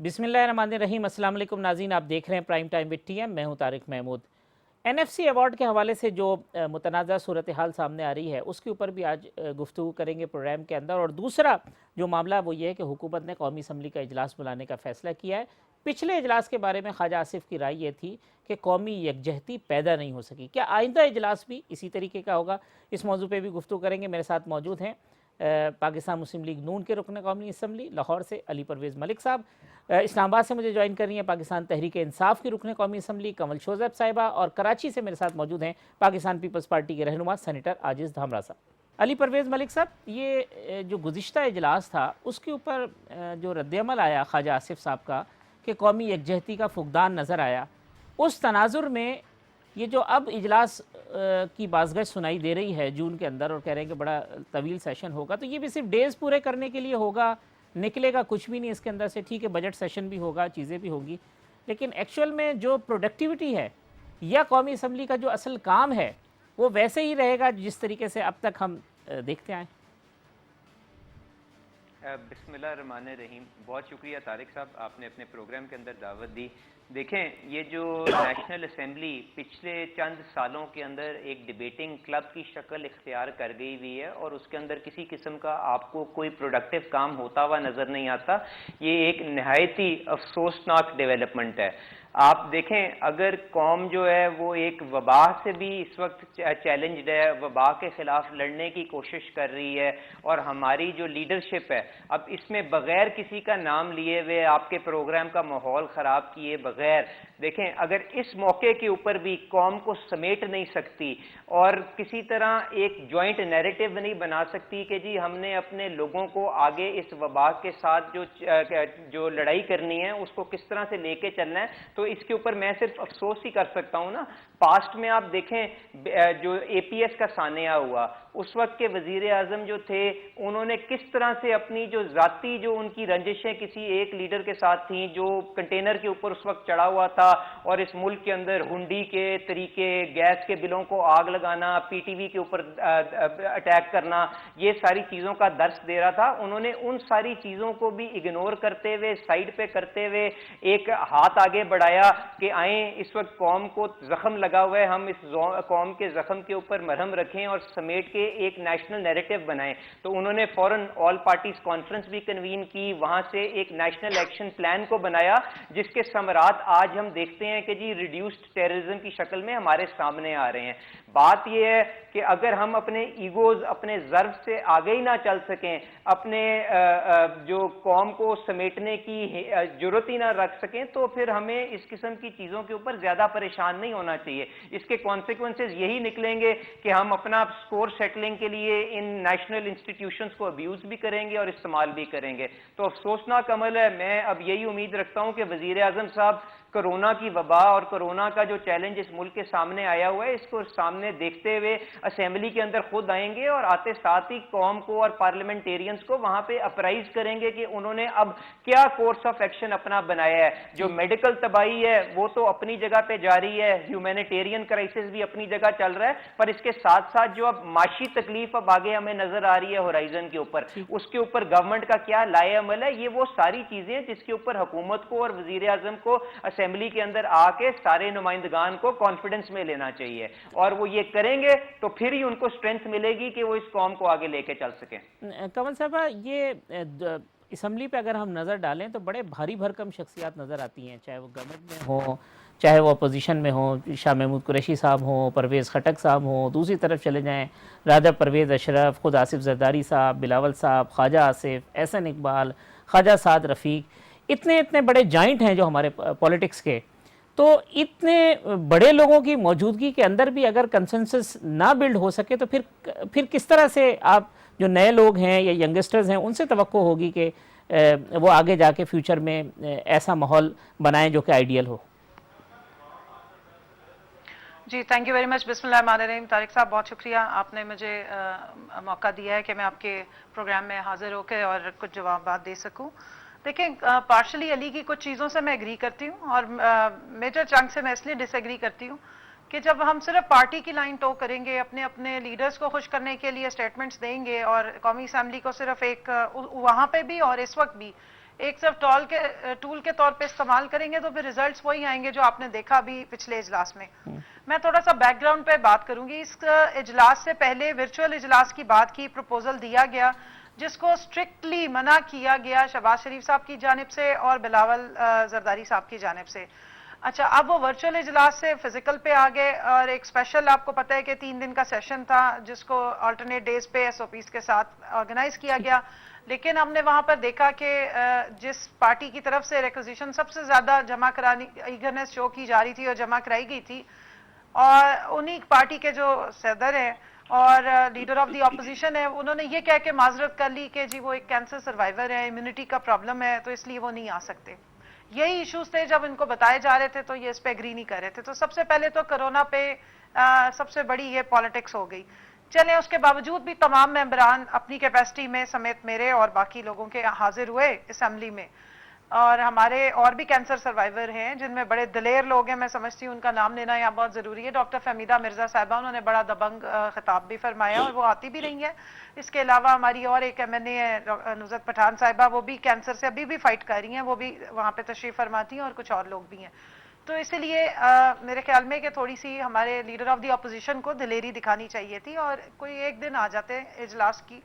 बिस्मिल्लाहिर्रहमानिर्रहीम। अस्सलाम वालेकुम नाज़रीन, आप देख रहे हैं प्राइम टाइम विद टीएम। मैं हूं तारिक महमूद। एनएफसी अवार्ड के हवाले से जो मुतनाज़ा सूरत हाल सामने आ रही है उसके ऊपर भी आज गुफ्तगू करेंगे प्रोग्राम के अंदर। और दूसरा जो मामला वो ये है कि हुकूमत ने कौमी असम्बली का इजलास बुलाने का फ़ैसला किया है। पिछले इजलास के बारे में ख्वाजा आसिफ की राय ये थी कि कौमी यकजहती पैदा नहीं हो सकी। क्या आइंदा इजलास भी इसी तरीके का होगा? इस मौजू पे भी गुफ्तगू करेंगे। मेरे साथ मौजूद हैं पाकिस्तान मुस्लिम लीग नून के रुकन कौमी असम्बली लाहौर से अली परवेज़ मलिक साहब, इस्लामाबाद से मुझे ज्वाइन कर रही हैं पाकिस्तान तहरीक इंसाफ की रुकन कौमी असम्बली कमल शोज़ैब साहिबा, और कराची से मेरे साथ मौजूद हैं पाकिस्तान पीपल्स पार्टी के रहनुमा सेनेटर आजिज़ धामरा साहब। अली परवेज़ मलिक साहब, ये जो गुज़िश्ता इजलास था उसके ऊपर जो रद्दअमल आया ख्वाजा आसिफ साहब का कि कौमी यकजहती का फुकदान नज़र आया, उस तनाजुर में ये जो अब इजलास की बाज़गश सुनाई दे रही है जून के अंदर, और कह रहे हैं कि बड़ा तवील सेशन होगा, तो ये भी सिर्फ डेज़ पूरे करने के लिए होगा, निकलेगा कुछ भी नहीं इसके अंदर से। ठीक है, बजट सेशन भी होगा, चीज़ें भी होंगी, लेकिन एक्चुअल में जो प्रोडक्टिविटी है या कौमी असम्बली का जो असल काम है वो वैसे ही रहेगा जिस तरीके से अब तक हम देखते आए। बिस्मिल्लाहिर्रहमानिर्रहीम। बहुत शुक्रिया तारिक साहब, आपने अपने प्रोग्राम के अंदर दावत दी। देखें, ये जो नेशनल असम्बली पिछले चंद सालों के अंदर एक डिबेटिंग क्लब की शक्ल इख्तियार कर गई हुई है और उसके अंदर किसी किस्म का आपको कोई प्रोडक्टिव काम होता हुआ नज़र नहीं आता। ये एक नहायत ही अफसोसनाक डेवलपमेंट है। आप देखें, अगर कौम जो है वो एक वबा से भी इस वक्त चैलेंज्ड है, वबा के खिलाफ लड़ने की कोशिश कर रही है, और हमारी जो लीडरशिप है अब इसमें बगैर किसी का नाम लिए हुए, आपके प्रोग्राम का माहौल ख़राब किए बगैर, देखें अगर इस मौके के ऊपर भी कौम को समेट नहीं सकती और किसी तरह एक जॉइंट नैरेटिव नहीं बना सकती कि जी हमने अपने लोगों को आगे इस वबा के साथ जो लड़ाई करनी है उसको किस तरह से लेके चलना है, तो इसके ऊपर मैं सिर्फ अफसोस ही कर सकता हूं ना। पास्ट में आप देखें जो एपीएस का सानिया हुआ, उस वक्त के वजीर आजम जो थे उन्होंने किस तरह से अपनी जो जाती जो उनकी रंजिशें किसी एक लीडर के साथ थी जो कंटेनर के ऊपर उस वक्त चढ़ा हुआ था, और इस मुल्क के अंदर हुंडी के तरीके, गैस के बिलों को आग लगाना, पीटीवी के ऊपर अटैक करना, ये सारी चीजों का दर्श दे रहा था। उन्होंने उन सारी चीजों को भी इग्नोर करते हुए, साइड पे करते हुए एक हाथ आगे बढ़ाया कि आए इस वक्त कौम को जख्म लगा हुआ है, हम इस कौम के जख्म के ऊपर मरहम रखें और समेट के एक नेशनल नैरेटिव बनाएं। तो उन्होंने फौरन ऑल पार्टीज कॉन्फ्रेंस भी कन्वीन की, वहां से एक नेशनल एक्शन प्लान को बनाया जिसके समरात आज हम देखते हैं कि जी रिड्यूस्ड टेररिज्म की शक्ल में हमारे सामने आ रहे हैं। बात यह है कि अगर हम अपने ईगोज, अपने जर्व से आगे ही ना चल सकें, अपने जो कौम को समेटने की जरूरत ही ना रख सकें, तो फिर हमें इस किस्म की चीजों के ऊपर ज्यादा परेशान नहीं होना चाहिए। इसके कॉन्सिक्वेंसेस यही निकलेंगे कि हम अपना स्कोर सेटलिंग के लिए इन नेशनल इंस्टीट्यूशंस को अब्यूज भी करेंगे और इस्तेमाल भी करेंगे। तो अफसोसनाक अमल है। मैं अब यही उम्मीद रखता हूं कि वजीर आजम साहब कोरोना की वबा और कोरोना का जो चैलेंज इस मुल्क के सामने आया हुआ है, इसको सामने देखते हुए असेंबली के अंदर खुद आएंगे और आते साथ ही कौम को और पार्लियामेंटेरियंस को वहां पे अप्राइज करेंगे कि उन्होंने अब क्या कोर्स ऑफ एक्शन अपना बनाया है। जो मेडिकल तबाही है वो तो अपनी जगह पे जारी है, ह्यूमैनिटेरियन क्राइसिस भी अपनी जगह चल रहा है, पर इसके साथ साथ जो अब माशी तकलीफ अब आगे हमें नजर आ रही है होराइजन के ऊपर, उसके ऊपर गवर्नमेंट का क्या लाए अमल है, ये वो सारी चीजें जिसके ऊपर हुकूमत को और वजीर आजम को असेंबली के अंदर आके सारे नुमाइंदगान को कॉन्फिडेंस में लेना चाहिए, और वो ये करेंगे तो फिर ही उनको स्ट्रेंथ मिलेगी कि वो इस कौम को आगे लेके चल सकें। कमल साहब, ये असम्बली पे अगर हम नज़र डालें तो बड़े भारी भरकम शख्सियात नज़र आती हैं, चाहे वो गवर्नमेंट में हो, चाहे वो अपोजिशन में हो, शाह महमूद कुरैशी साहब हों, परवेज़ खटक साहब हों, दूसरी तरफ चले जाएँ राजा परवेज़ अशरफ, खुद आसिफ जरदारी साहब, बिलावल साहब, ख्वाजा आसिफ, एहसन इकबाल, ख्वाजा साद रफ़ीक, इतने इतने बड़े जॉइंट हैं जो हमारे पॉलिटिक्स के। तो इतने बड़े लोगों की मौजूदगी के अंदर भी अगर कंसेंसस ना बिल्ड हो सके तो फिर किस तरह से आप जो नए लोग हैं या यंगस्टर्स हैं उनसे तवक्को होगी कि वो आगे जाके फ्यूचर में ऐसा माहौल बनाएं जो कि आइडियल हो? जी, थैंक यू वेरी मच। बिस्मिल्लाहिर्रहमानिर्रहीम। तारिक साहब, बहुत शुक्रिया, आपने मुझे मौका दिया है कि मैं आपके प्रोग्राम में हाजिर होकर और कुछ जवाब दे सकूं। देखें, पार्शली अली की कुछ चीज़ों से मैं एग्री करती हूँ और मेजर चंक से मैं इसलिए डिसएग्री करती हूँ कि जब हम सिर्फ पार्टी की लाइन टो करेंगे, अपने अपने लीडर्स को खुश करने के लिए स्टेटमेंट्स देंगे और कौमी असम्बली को सिर्फ एक वहाँ पे भी और इस वक्त भी ایک صرف ٹول کے طور پہ استعمال کریں گے تو پھر ریزلٹس وہی آئیں گے جو آپ نے دیکھا بھی پچھلے اجلاس میں. میں تھوڑا سا بیک گراؤنڈ پہ بات کروں گی. اس اجلاس سے پہلے ورچوئل اجلاس کی بات کی پروپوزل دیا گیا جس کو اسٹرکٹلی منع کیا گیا شہباز شریف صاحب کی جانب سے اور بلاول زرداری صاحب کی جانب سے. اچھا اب وہ ورچوئل اجلاس سے فزیکل پہ آ گئے اور ایک اسپیشل آپ کو پتہ ہے کہ 3 دن کا سیشن تھا جس کو آلٹرنیٹ ڈیز پہ SOPs کے ساتھ آرگنائز کیا گیا. لیکن ہم نے وہاں پر دیکھا کہ جس پارٹی کی طرف سے ریکوزیشن سب سے زیادہ جمع کرانی ایگرنیس شو کی جا رہی تھی اور جمع کرائی گئی تھی اور انہی پارٹی کے جو صدر ہیں اور لیڈر آف دی اپوزیشن ہے انہوں نے یہ کہہ کے معذرت کر لی کہ جی وہ ایک کینسر سروائیور ہے, امیونٹی کا پرابلم ہے تو اس لیے وہ نہیں آ سکتے. یہی ایشوز تھے جب ان کو بتائے جا رہے تھے تو یہ اس پہ اگری نہیں کر رہے تھے. تو سب سے پہلے تو کرونا پہ سب سے بڑی یہ پالیٹکس ہو گئی. چلیں اس کے باوجود بھی تمام ممبران اپنی کیپیسٹی میں سمیت میرے اور باقی لوگوں کے حاضر ہوئے اسمبلی میں. اور ہمارے اور بھی کینسر سروائیور ہیں جن میں بڑے دلیر لوگ ہیں, میں سمجھتی ہوں ان کا نام لینا یہاں بہت ضروری ہے. ڈاکٹر فہمیدہ مرزا صاحبہ انہوں نے بڑا دبنگ خطاب بھی فرمایا اور وہ آتی بھی رہی ہیں. اس کے علاوہ ہماری اور ایک MNA ہے نصرت پٹھان صاحبہ, وہ بھی کینسر سے ابھی بھی فائٹ کر رہی ہیں, وہ بھی وہاں پہ تشریف فرماتی ہیں اور کچھ اور لوگ بھی ہیں. تو اس لیے میرے خیال میں کہ تھوڑی سی ہمارے لیڈر آف دی اپوزیشن کو دلیری دکھانی چاہیے تھی اور کوئی ایک دن آ جاتے اجلاس کی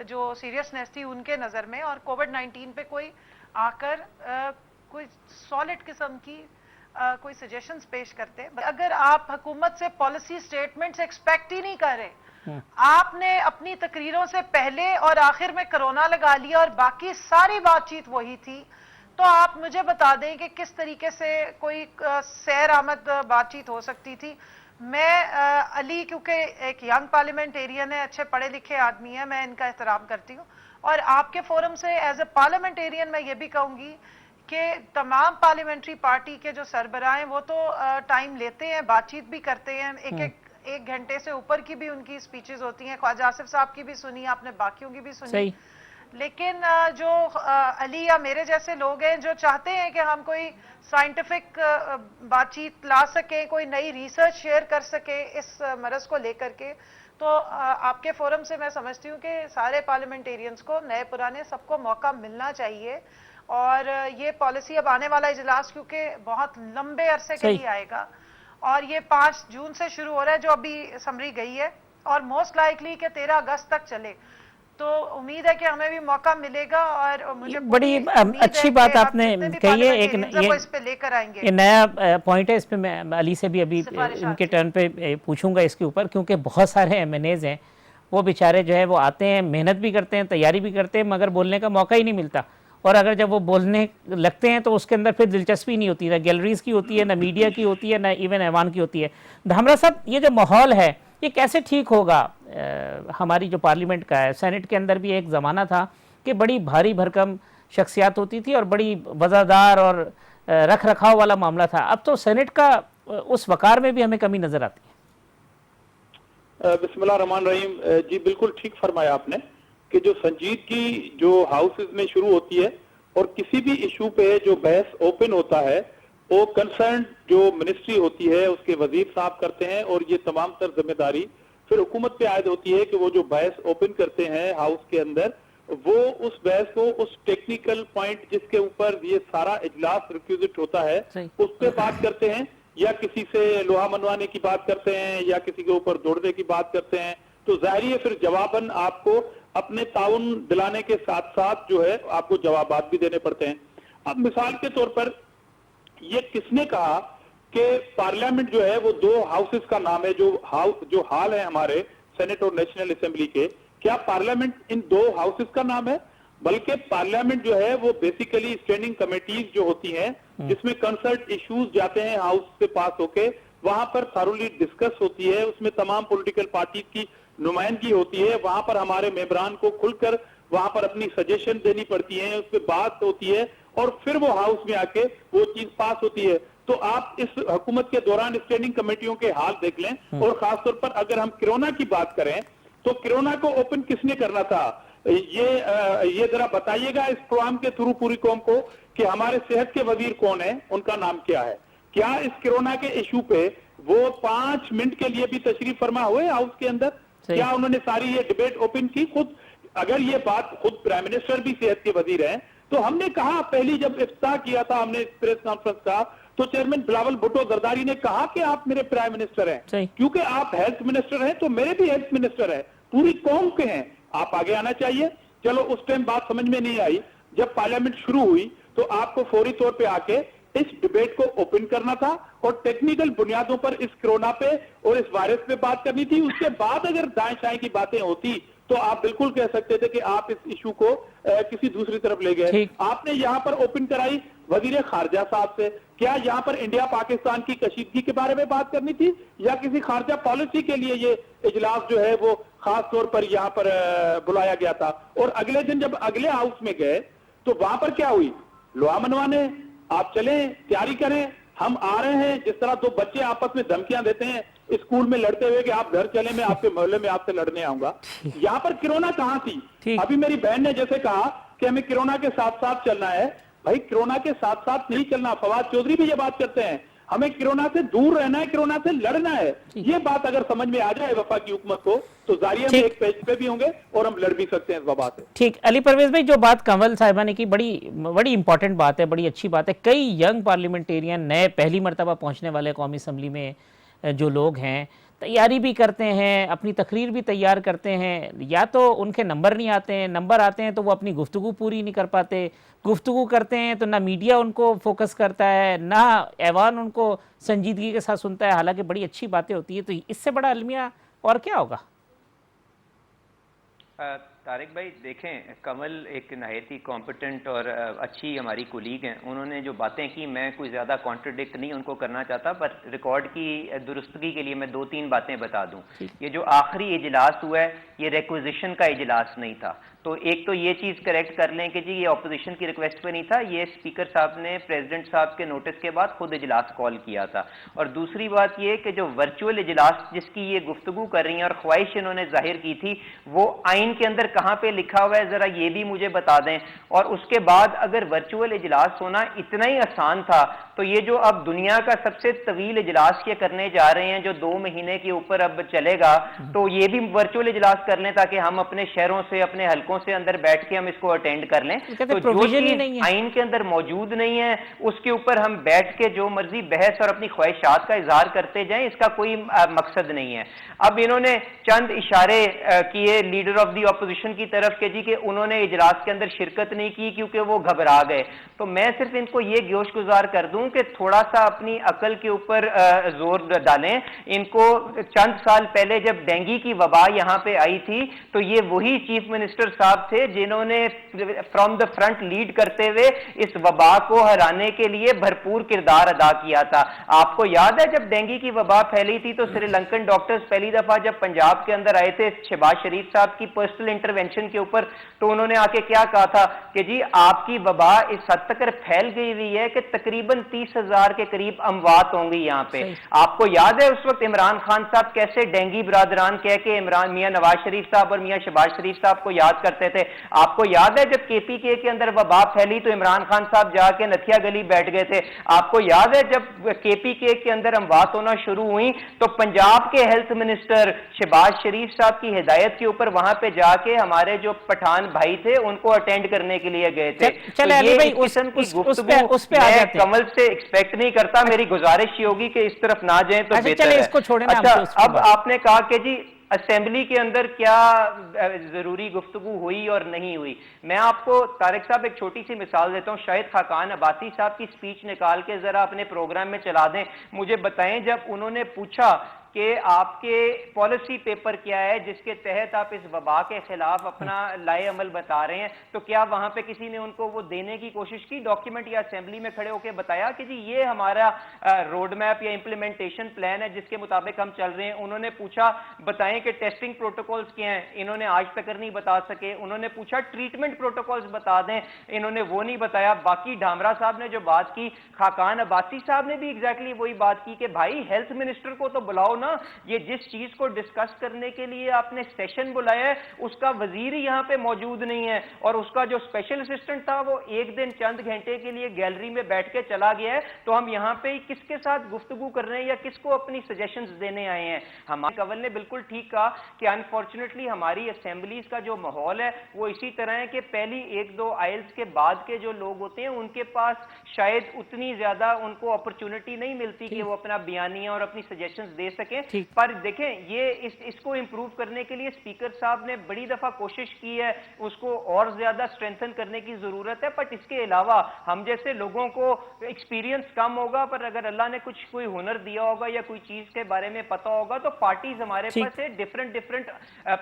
جو سیریسنیس تھی ان کے نظر میں اور کووڈ-19 پہ کوئی آ کر کوئی سالڈ قسم کی کوئی سجیشنز پیش کرتے. اگر آپ حکومت سے پالیسی سٹیٹمنٹس ایکسپیکٹ ہی نہیں کر رہے, آپ نے اپنی تقریروں سے پہلے اور آخر میں کرونا لگا لیا اور باقی ساری بات چیت وہی تھی, تو آپ مجھے بتا دیں کہ کس طریقے سے کوئی سیر آمد بات چیت ہو سکتی تھی. میں علی کیونکہ ایک ینگ پارلیمنٹیرین ہے, اچھے پڑھے لکھے آدمی ہیں, میں ان کا احترام کرتی ہوں اور آپ کے فورم سے ایز اے پارلیمنٹیرین میں یہ بھی کہوں گی کہ تمام پارلیمنٹری پارٹی کے جو سربراہ ہیں وہ تو ٹائم لیتے ہیں, بات چیت بھی کرتے ہیں, ایک گھنٹے سے اوپر کی بھی ان کی اسپیچز ہوتی ہیں. خواجہ آصف صاحب کی بھی سنی, آپ نے باقیوں کی بھی سنی. لیکن جو علی یا میرے جیسے لوگ ہیں جو چاہتے ہیں کہ ہم کوئی سائنٹیفک بات چیت لا سکیں, کوئی نئی ریسرچ شیئر کر سکیں اس مرض کو لے کر کے, تو آپ کے فورم سے میں سمجھتی ہوں کہ سارے پارلیمنٹیرینز کو نئے پرانے سب کو موقع ملنا چاہیے. اور یہ پالیسی اب آنے والا اجلاس کیونکہ بہت لمبے عرصے کے لیے آئے گا اور یہ 5 جون سے شروع ہو رہا ہے جو ابھی سمری گئی ہے اور موسٹ لائکلی کہ 13 اگست تک چلے, تو امید ہے کہ ہمیں بھی موقع ملے گا. اور مجھے بڑی اچھی بات آپ نے کہی ہے, ایک یہ نیا پوائنٹ ہے, اس پہ میں علی سے بھی ابھی ان کے ٹرن پہ پوچھوں گا اس کے اوپر, کیونکہ بہت سارے MNAs ہیں وہ بیچارے جو ہے وہ آتے ہیں, محنت بھی کرتے ہیں, تیاری بھی کرتے ہیں, مگر بولنے کا موقع ہی نہیں ملتا. اور اگر جب وہ بولنے لگتے ہیں تو اس کے اندر پھر دلچسپی نہیں ہوتی, نہ گیلریز کی ہوتی ہے, نہ میڈیا کی ہوتی ہے, نہ ایون ایوان کی ہوتی ہے. دھامرا صاحب, یہ جو ماحول ہے یہ کیسے ٹھیک ہوگا؟ ہماری جو پارلیمنٹ کا ہے, سینٹ کے اندر بھی ایک زمانہ تھا کہ بڑی بھاری بھرکم شخصیات ہوتی تھی اور بڑی وزادار اور رکھ رکھاؤ والا معاملہ تھا. اب تو سینٹ کا اس وقار میں بھی ہمیں کمی نظر آتی ہے. بسم اللہ الرحمن الرحیم. جی بالکل ٹھیک فرمایا آپ نے کہ جو سنجیدگی جو ہاؤسز میں شروع ہوتی ہے اور کسی بھی ایشو پہ جو بحث اوپن ہوتا ہے وہ کنسرن جو منسٹری ہوتی ہے اس کے وزیر صاحب کرتے ہیں, اور یہ تمام تر ذمہ داری پھر حکومت پہ عائد ہوتی ہے کہ وہ جو بحث اوپن کرتے ہیں ہاؤس کے اندر وہ اس بحث کو اس ٹیکنیکل پوائنٹ جس کے اوپر یہ سارا اجلاس ریکوزٹ ہوتا ہے اس پہ بات کرتے ہیں, یا کسی سے لوہا منوانے کی بات کرتے ہیں, یا کسی کے اوپر دوڑنے کی بات کرتے ہیں. تو ظاہری ہے پھر جواباً آپ کو اپنے تعاون دلانے کے ساتھ ساتھ جو ہے آپ کو جوابات بھی دینے پڑتے ہیں. اب مثال کے طور پر یہ کس نے کہا کہ پارلیمنٹ جو ہے وہ 2 ہاؤسز کا نام ہے, جو حال ہے ہمارے سینٹ اور نیشنل اسمبلی کے, کیا پارلیمنٹ ان 2 ہاؤسز کا نام ہے؟ بلکہ پارلیمنٹ جو ہے وہ بیسیکلی اسٹینڈنگ کمیٹیز جو ہوتی ہیں جس میں کنسرٹ ایشوز جاتے ہیں ہاؤس سے پاس ہو کے, وہاں پر تھرولی ڈسکس ہوتی ہے, اس میں تمام پولیٹیکل پارٹیز کی نمائندگی ہوتی ہے, وہاں پر ہمارے ممبران کو کھل کر وہاں پر اپنی سجیشن دینی پڑتی ہیں, اس پہ بات ہوتی ہے اور پھر وہ ہاؤس میں آ کے وہ چیز پاس ہوتی ہے. تو آپ اس حکومت کے دوران اسٹینڈنگ کمیٹیوں کے حال دیکھ لیں, اور خاص طور پر اگر ہم کرونا کی بات کریں تو کرونا کو اوپن کس نے کرنا تھا؟ یہ ذرا بتائیے گا اس پروگرام کے تھرو پوری قوم کو کہ ہمارے صحت کے وزیر کون ہیں, ان کا نام کیا ہے. کیا اس کرونا کے ایشو پہ وہ 5 منٹ کے لیے بھی تشریف فرما ہوئے ہاؤس کے اندر؟ کیا انہوں نے ساری یہ ڈیبیٹ اوپن کی؟ خود اگر یہ بات خود پرائم منسٹر بھی صحت کے وزیر ہیں, تو ہم نے کہا پہلی جب افتتاح کیا تھا ہم نے پریس کانفرنس کا تو چیئرمین بلاول بھٹو زرداری نے کہا کہ آپ میرے پرائم منسٹر ہیں کیونکہ آپ ہیلتھ منسٹر ہیں تو میرے بھی ہیلتھ منسٹر ہیں, پوری قوم کے ہیں, آپ آگے آنا چاہیے. چلو اس ٹائم بات سمجھ میں نہیں آئی, جب پارلیمنٹ شروع ہوئی تو آپ کو فوری طور پہ آ کے اس ڈیبیٹ کو اوپن کرنا تھا اور ٹیکنیکل بنیادوں پر اس کرونا پہ اور اس وائرس پہ بات کرنی تھی. اس کے بعد اگر دائیں شائیں کی باتیں ہوتی تو آپ بالکل کہہ سکتے تھے کہ آپ اس ایشو کو کسی دوسری طرف لے گئے. آپ نے یہاں پر اوپن کرائی وزیر خارجہ صاحب سے, کیا یہاں پر انڈیا پاکستان کی کشیدگی کے بارے میں بات کرنی تھی یا کسی خارجہ پالیسی کے لیے یہ اجلاس جو ہے وہ خاص طور پر یہاں پر بلایا گیا تھا؟ اور اگلے دن جب اگلے ہاؤس میں گئے تو وہاں پر کیا ہوئی, لوا منوانے, آپ چلیں تیاری کریں, ہم آ رہے ہیں. جس طرح دو بچے آپس میں دھمکیاں دیتے ہیں اسکول میں لڑتے ہوئے کہ آپ گھر چلیں میں آپ کے محلے میں آپ سے لڑنے آؤں گا, یہاں پر کرونا کہاں تھی؟ ابھی میری بہن نے جیسے کہا کہ ہمیں کرونا کے ساتھ ساتھ چلنا ہے, بھائی کرونا کے ساتھ ساتھ نہیں چلنا. فواد چودھری بھی یہ بات کرتے ہیں ہمیں کرونا سے دور رہنا ہے, کرونا سے لڑنا ہے. یہ بات اگر سمجھ میں آ جائے وفا کی حکومت کو تو ظاہر ہم ایک پیج پہ بھی ہوں گے اور ہم لڑ بھی سکتے ہیں اس وبا سے. ٹھیک, علی پرویز بھائی جو بات کنول صاحبہ نے کی بڑی امپورٹنٹ بات ہے, بڑی اچھی بات ہے. کئی ینگ پارلیمنٹیرین نئے پہلی مرتبہ پہنچنے والے قومی اسمبلی میں جو لوگ ہیں تیاری بھی کرتے ہیں, اپنی تقریر بھی تیار کرتے ہیں, یا تو ان کے نمبر نہیں آتے ہیں, نمبر آتے ہیں تو وہ اپنی گفتگو پوری نہیں کر پاتے, گفتگو کرتے ہیں تو نہ میڈیا ان کو فوکس کرتا ہے نہ ایوان ان کو سنجیدگی کے ساتھ سنتا ہے, حالانکہ بڑی اچھی باتیں ہوتی ہیں. تو اس سے بڑا المیہ اور کیا ہوگا؟ طارق بھائی دیکھیں, کمل ایک نہایت ہی کمپٹنٹ اور اچھی ہماری کولیگ ہیں. انہوں نے جو باتیں کی میں کوئی زیادہ کانٹرڈکٹ نہیں ان کو کرنا چاہتا, پر ریکارڈ کی درستگی کے لیے میں 2-3 باتیں بتا دوں. یہ جو آخری اجلاس ہوا ہے یہ ریکوزیشن کا اجلاس نہیں تھا. تو ایک تو یہ چیز کریکٹ کر لیں کہ جی یہ اپوزیشن کی ریکویسٹ پہ نہیں تھا, یہ اسپیکر صاحب نے پریزیڈنٹ صاحب کے نوٹس کے بعد خود اجلاس کال کیا تھا. اور دوسری بات یہ کہ جو ورچوئل اجلاس جس کی یہ گفتگو کر رہی ہیں اور خواہش انہوں نے ظاہر کی تھی وہ آئین کے اندر کہاں پہ لکھا ہوا ہے ذرا یہ بھی مجھے بتا دیں. اور اس کے بعد اگر ورچوئل اجلاس ہونا اتنا ہی آسان تھا تو یہ جو اب دنیا کا سب سے طویل اجلاس یہ کرنے جا رہے ہیں جو 2 مہینے کے اوپر اب چلے گا, تو یہ بھی ورچوئل اجلاس کر لیں تاکہ ہم اپنے شہروں سے اپنے حلقوں سے اندر بیٹھ کے ہم اس کو اٹینڈ کر لیں. تو جو چیز آئین کے اندر موجود نہیں ہے اس کے اوپر ہم بیٹھ کے جو مرضی بحث اور اپنی خواہشات کا اظہار کرتے جائیں, اس کا کوئی مقصد نہیں ہے. اب انہوں نے چند اشارے کیے لیڈر آف دی اپوزیشن کی طرف کہ جی کہ انہوں نے اجلاس کے اندر شرکت نہیں کی کیونکہ وہ گھبرا گئے. تو میں صرف ان کو یہ گوش گزار کر دوں کہ تھوڑا سا اپنی عقل کے اوپر زور ڈالیں. ان کو چند سال پہلے جب ڈینگی کی وبا یہاں پہ آئی تھی تو یہ وہی چیف منسٹر صاحب تھے جنہوں نے فرام دا فرنٹ لیڈ کرتے ہوئے اس وبا کو ہرانے کے لیے بھرپور کردار ادا کیا تھا. آپ کو یاد ہے جب ڈینگی کی وبا پھیلی تھی تو سری لنکن ڈاکٹرز پہلی دفعہ جب پنجاب کے اندر آئے تھے شہباز شریف صاحب کی پرسنل انٹروینشن کے اوپر, تو انہوں نے آ کے کیا کہا تھا کہ جی آپ کی وبا اس حد تک پھیل گئی ہوئی ہے کہ تقریباً 30,000 کے قریب اموات ہوں گی یہاں پہ. آپ کو یاد ہے اس وقت عمران خان صاحب کیسے ڈینگی برادران کہہ کے عمران میاں نواز شریف صاحب اور میاں شہباز شریف صاحب کو یاد کرتے تھے. آپ کو یاد ہے جب کے پی کے اندر وبا پھیلی تو عمران خان صاحب جا کے نتھیا گلی بیٹھ گئے تھے. آپ کو یاد ہے جب کے پی کے اندر اموات ہونا شروع ہوئی تو پنجاب کے ہیلتھ منسٹر شہباز شریف صاحب کی ہدایت کے اوپر وہاں پہ جا کے ہمارے جو پٹھان بھائی تھے ان کو اٹینڈ کرنے کے لیے گئے تھے. میں کمل سے ایکسپیکٹ نہیں کرتا, میری گزارش یہ ہوگی کہ اس طرف نہ جائیں تو بہتر ہے. اچھا, اب آپ نے کہا کہ جی اسمبلی کے اندر کیا ضروری گفتگو ہوئی اور نہیں ہوئی. میں آپ کو طارق صاحب ایک چھوٹی سی مثال دیتا ہوں. شاہد خاقان عباسی صاحب کی سپیچ نکال کے ذرا اپنے پروگرام میں چلا دیں. مجھے بتائیں جب انہوں نے پوچھا کہ آپ کے پالیسی پیپر کیا ہے جس کے تحت آپ اس وبا کے خلاف اپنا لائے عمل بتا رہے ہیں, تو کیا وہاں پہ کسی نے ان کو وہ دینے کی کوشش کی ڈاکیومنٹ یا اسمبلی میں کھڑے ہو کے بتایا کہ جی یہ ہمارا روڈ میپ یا امپلیمنٹیشن پلان ہے جس کے مطابق ہم چل رہے ہیں. انہوں نے پوچھا بتائیں کہ ٹیسٹنگ پروٹوکولز کیا ہیں, انہوں نے آج تک نہیں بتا سکے. انہوں نے پوچھا ٹریٹمنٹ پروٹوکولز بتا دیں, انہوں نے وہ نہیں بتایا. باقی ڈھامرا صاحب نے جو بات کی, خاقان عباسی صاحب نے بھی ایگزیکٹلی وہی بات کی کہ بھائی ہیلتھ منسٹر کو تو بلاؤ نا, نا یہ جس چیز کو ڈسکس کرنے کے لیے آپ نے سیشن بلایا ہے اس کا وزیر ہی یہاں پہ موجود نہیں ہے, اور اس کا جو اسپیشل اسسٹنٹ تھا وہ ایک دن چند گھنٹے کے لیے گیلری میں بیٹھ کے چلا گیا ہے, تو ہم یہاں پہ کس کے ساتھ گفتگو کر رہے ہیں یا کس کو اپنی سجیشنز دینے آئے ہیں؟ ہمارے کنول نے بالکل ٹھیک کہا کہ انفارچونیٹلی ہماری اسمبلیز کا جو ماحول ہے وہ اسی طرح ہے کہ پہلی ایک دو آئلز کے بعد کے جو لوگ ہوتے ہیں ان کے پاس شاید اتنی زیادہ ان کو اپرچونٹی نہیں ملتی کہ وہ اپنا بیانیہ اور اپنی سجیشنز دے سکیں. پر دیکھیں یہ اس کو امپروو کرنے کے لیے اسپیکر صاحب نے بڑی دفعہ کوشش کی ہے, اس کو اور زیادہ اسٹرینتھن کرنے کی ضرورت ہے. بٹ اس کے علاوہ ہم جیسے لوگوں کو ایکسپیرینس کم ہوگا, پر اگر اللہ نے کچھ کوئی ہنر دیا ہوگا یا کوئی چیز کے بارے میں پتا ہوگا تو پارٹیز ہمارے پاس ہے ڈفرنٹ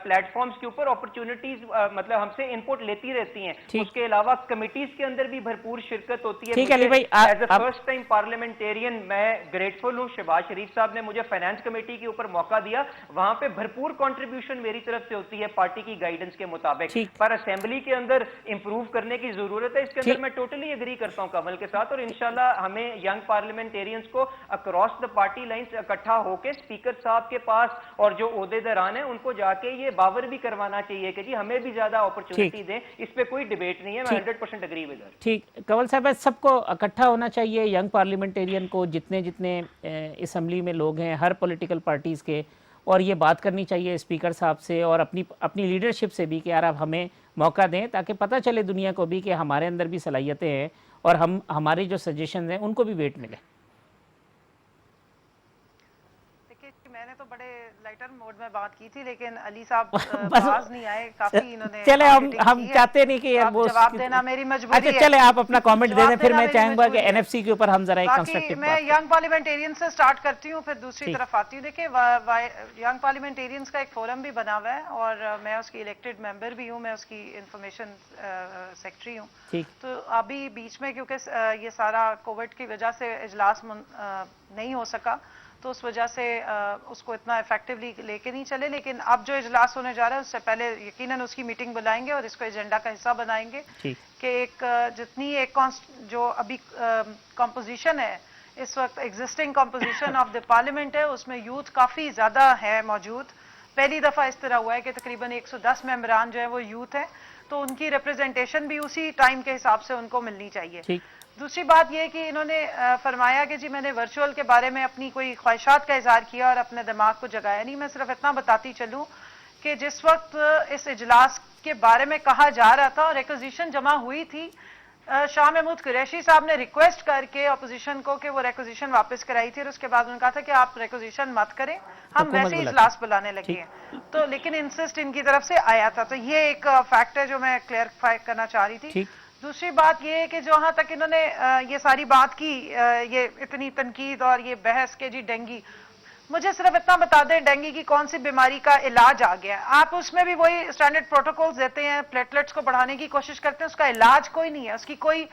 پلیٹ فارمز کے اوپر اپرچونٹیز مطلب ہم سے انپٹ لیتی رہتی ہیں. اس کے علاوہ کمیٹیز کے اندر بھی بھرپور شرکت ہوتی ہے. As a first time parliamentarian میں گریٹفل ہوں, شہباز شریف صاحب نے مجھے فائنانس کمیٹی کے اوپر موقع دیا, وہاں پہ بھرپور کنٹریبیوشن میری طرف سے ہوتی ہے پارٹی کی گائیڈنس کے مطابق. پر اسمبلی کے اندر امپروو کرنے کی ضرورت ہے, اس کے اندر میں ٹوٹلی ایگری کرتا ہوں کنول کے ساتھ, اور انشاءاللہ ہمیں ینگ پارلیمنٹیرینز کو اکراس دا پارٹی لائنز اکٹھا ہو کے اسپیکر صاحب کے پاس اور جو عہدیداران ہیں ان کو جا کے یہ باور بھی کروانا چاہیے کہ جی ہمیں بھی زیادہ اپرچونٹی دیں. اس پہ کوئی ڈیبیٹ نہیں ہے, میں 100% ایگری ود. ٹھیک کنول صاحب, سب کو اکٹھا ہونا چاہیے, ینگ پارلیمنٹیرین کو, جتنے اسمبلی میں لوگ ہیں ہر پولیٹیکل پارٹیز کے, اور یہ بات کرنی چاہیے اسپیکر صاحب سے اور اپنی لیڈرشپ سے بھی کہ یار آپ ہمیں موقع دیں تاکہ پتہ چلے دنیا کو بھی کہ ہمارے اندر بھی صلاحیتیں ہیں اور ہماری جو سجیشنز ہیں ان کو بھی ویٹ ملے. میں نے تو بڑے لائٹر موڈ میں بات کی تھی, لیکن علی صاحب باز نہیں آئے, کافی انہوں نے چلے ہم چاہتے نہیں کہ یار جواب دینا میری مجبوری ہے. چلے آپ اپنا کامنٹ دے دیں, پھر میں چاہوں گا کہ این ایف سی کے اوپر ہم ذرا ایک کنسٹرکٹیو میں ینگ پارلیمنٹیرین سے سٹارٹ کرتی ہوں, پھر دوسری طرف آتی ہوں. دیکھیں ینگ پارلیمنٹیرینز کا ایک فورم بھی بنا ہوا ہے اور میں اس کی الیکٹڈ ممبر بھی ہوں, میں اس کی انفارمیشن سیکرٹری ہوں. تو ابھی بیچ میں کیونکہ یہ سارا کووڈ کی وجہ سے اجلاس نہیں ہو سکا تو اس وجہ سے اس کو اتنا افیکٹولی لے کے نہیں چلے, لیکن اب جو اجلاس ہونے جا رہا ہے اس سے پہلے یقیناً اس کی میٹنگ بلائیں گے اور اس کو ایجنڈا کا حصہ بنائیں گے کہ ایک جتنی ایک جو ابھی کمپوزیشن ہے اس وقت existing composition of the parliament ہے, اس میں یوتھ کافی زیادہ ہے موجود. پہلی دفعہ اس طرح ہوا ہے کہ تقریباً 110 ممبران جو ہیں وہ یوتھ ہیں, تو ان کی ریپرزنٹیشن بھی اسی ٹائم کے حساب سے ان کو ملنی چاہیے. دوسری بات یہ کہ انہوں نے فرمایا کہ جی میں نے ورچوئل کے بارے میں اپنی کوئی خواہشات کا اظہار کیا اور اپنے دماغ کو جگایا نہیں. میں صرف اتنا بتاتی چلوں کہ جس وقت اس اجلاس کے بارے میں کہا جا رہا تھا اور ریکوزیشن جمع ہوئی تھی, شاہ محمود قریشی صاحب نے ریکویسٹ کر کے اپوزیشن کو کہ وہ ریکوزیشن واپس کرائی تھی, اور اس کے بعد انہوں نے کہا تھا کہ آپ ریکوزیشن مت کریں, ہم ویسے ہی اجلاس بلانے لگے ہیں. تو لیکن انسسٹ ان کی طرف سے آیا تھا. تو یہ ایک فیکٹ ہے جو میں کلیئرفائی کرنا چاہ رہی تھی. دوسری بات یہ ہے کہ جہاں تک انہوں نے یہ ساری بات کی, یہ اتنی تنقید اور یہ بحث کہ جی ڈینگی, مجھے صرف اتنا بتا دیں ڈینگی کی کون سی بیماری کا علاج آ گیا ہے. آپ اس میں بھی وہی اسٹینڈرڈ پروٹوکولز دیتے ہیں, پلیٹلیٹس کو بڑھانے کی کوشش کرتے ہیں, اس کا علاج کوئی نہیں ہے, اس کی کوئی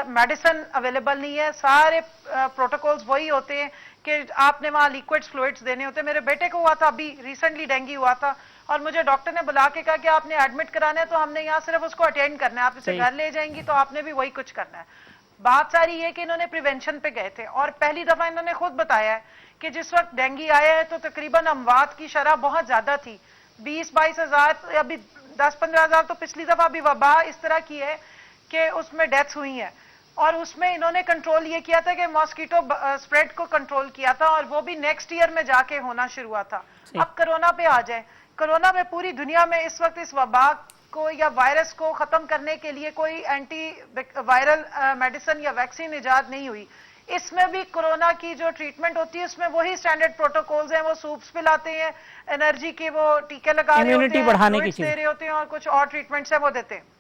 میڈیسن اویلیبل نہیں ہے. سارے پروٹوکولز وہی ہوتے ہیں کہ آپ نے وہاں لیکوڈ فلوئڈز دینے ہوتے ہیں. میرے بیٹے کو ہوا تھا, ابھی ریسنٹلی ڈینگی ہوا تھا, اور مجھے ڈاکٹر نے بلا کے کہا کہ آپ نے ایڈمٹ کرانا ہے, تو ہم نے یہاں صرف اس کو اٹینڈ کرنا ہے, آپ اسے گھر لے جائیں گی تو آپ نے بھی وہی کچھ کرنا ہے. بات ساری یہ کہ انہوں نے پریونشن پہ گئے تھے, اور پہلی دفعہ انہوں نے خود بتایا ہے کہ جس وقت ڈینگی آیا ہے تو تقریباً اموات کی شرح بہت زیادہ تھی, 20-22 ہزار, ابھی 10-15 ہزار تو پچھلی دفعہ بھی وبا اس طرح کی ہے کہ اس میں ڈیتھس ہوئی ہیں, اور اس میں انہوں نے کنٹرول یہ کیا تھا کہ ماسکیٹو سپریڈ کو کنٹرول کیا تھا, اور وہ بھی نیکسٹ ایئر میں جا کے ہونا شروع ہوا تھا. اب کرونا پہ آ جائیں, کرونا میں پوری دنیا میں اس وقت اس وبا کو یا وائرس کو ختم کرنے کے لیے کوئی اینٹی وائرل میڈیسن یا ویکسین ایجاد نہیں ہوئی. اس میں بھی کرونا کی جو ٹریٹمنٹ ہوتی ہے اس میں وہی اسٹینڈرڈ پروٹوکولز ہیں, وہ سوپس پلاتے ہیں, انرجی کے وہ ٹیکے لگا رہے ہوتے ہیں, فلوئڈز دے رہے ہوتے ہیں, اور کچھ اور ٹریٹمنٹس ہیں وہ دیتے ہیں.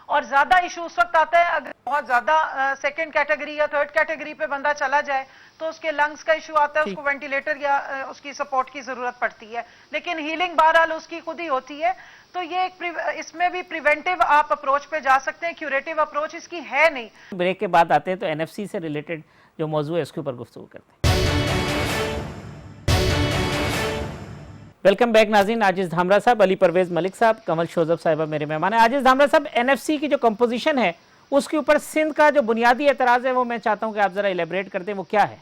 اور زیادہ ایشو اس وقت آتا ہے اگر بہت زیادہ سیکنڈ کیٹیگری یا تھرڈ کیٹیگری پہ بندہ چلا جائے تو اس کے لنگز کا ایشو آتا ہے, اس کو وینٹیلیٹر یا اس کی سپورٹ کی ضرورت پڑتی ہے, لیکن ہیلنگ بہرحال اس کی خود ہی ہوتی ہے. تو یہ ایک اس میں بھی پریونٹیو آپ اپروچ پہ جا سکتے ہیں, کیوریٹیو اپروچ اس کی ہے نہیں. بریک کے بعد آتے ہیں تو این ایف سی سے ریلیٹڈ جو موضوع ہے اس کے اوپر گفتگو کرتے ہیں. ویلکم بیک ناظرین. عاجز دھامرا صاحب, علی پرویز ملک صاحب, کنول شوذب صاحبہ میرے مہمان ہیں. عاجز دھامرا صاحب, این ایف سی کی جو کمپوزیشن ہے اس کے اوپر سندھ کا جو بنیادی اعتراض ہے وہ میں چاہتا ہوں کہ آپ ذرا ایلیبریٹ کرتے ہیں, وہ کیا ہے؟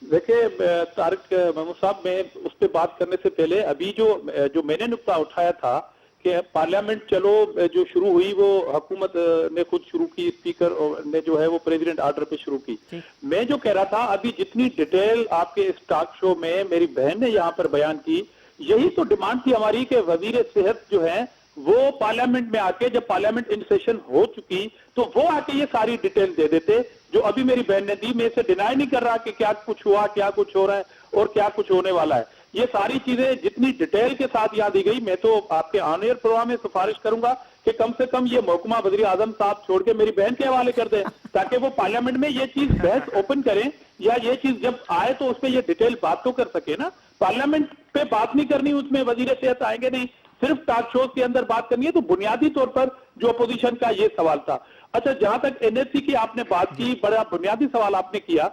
देखिए तारिक महमूद साहब, मैं उस पर बात करने से पहले अभी जो मैंने नुक्ता उठाया था कि पार्लियामेंट चलो जो शुरू हुई वो हुकूमत ने खुद शुरू की, स्पीकर ने जो है वो प्रेसिडेंट ऑर्डर पे शुरू की। मैं जो कह रहा था अभी जितनी डिटेल आपके इस टॉक शो में मेरी बहन ने यहाँ पर बयान की, यही तो डिमांड थी हमारी कि वजीर सेहत जो है वो पार्लियामेंट में आके, जब पार्लियामेंट इन सेशन हो चुकी तो वो आके ये सारी डिटेल दे देते जो अभी मेरी बहन ने दी। मैं इसे डिनाई नहीं कर रहा कि क्या कुछ हुआ, क्या कुछ हो रहा है और क्या कुछ होने वाला है। ये सारी चीजें जितनी डिटेल के साथ याद दी गई, मैं तो आपके ऑन एयर प्रोग्राम में सिफारिश करूंगा कि कम से कम ये महकमा वज़ीर आज़म साहब छोड़ के मेरी बहन के हवाले कर दें, ताकि वो पार्लियामेंट में ये चीज बहस ओपन करें, या ये चीज जब आए तो उस पर ये डिटेल बात तो कर सके ना। पार्लियामेंट पे बात नहीं करनी, उसमें वजीर सेहत आएंगे नहीं, सिर्फ टॉक शोज के अंदर बात करनी है। तो बुनियादी तौर पर जो अपोजिशन का ये सवाल था। अच्छा, जहां तक एनएससी की आपने बात की, बड़ा बुनियादी सवाल आपने किया।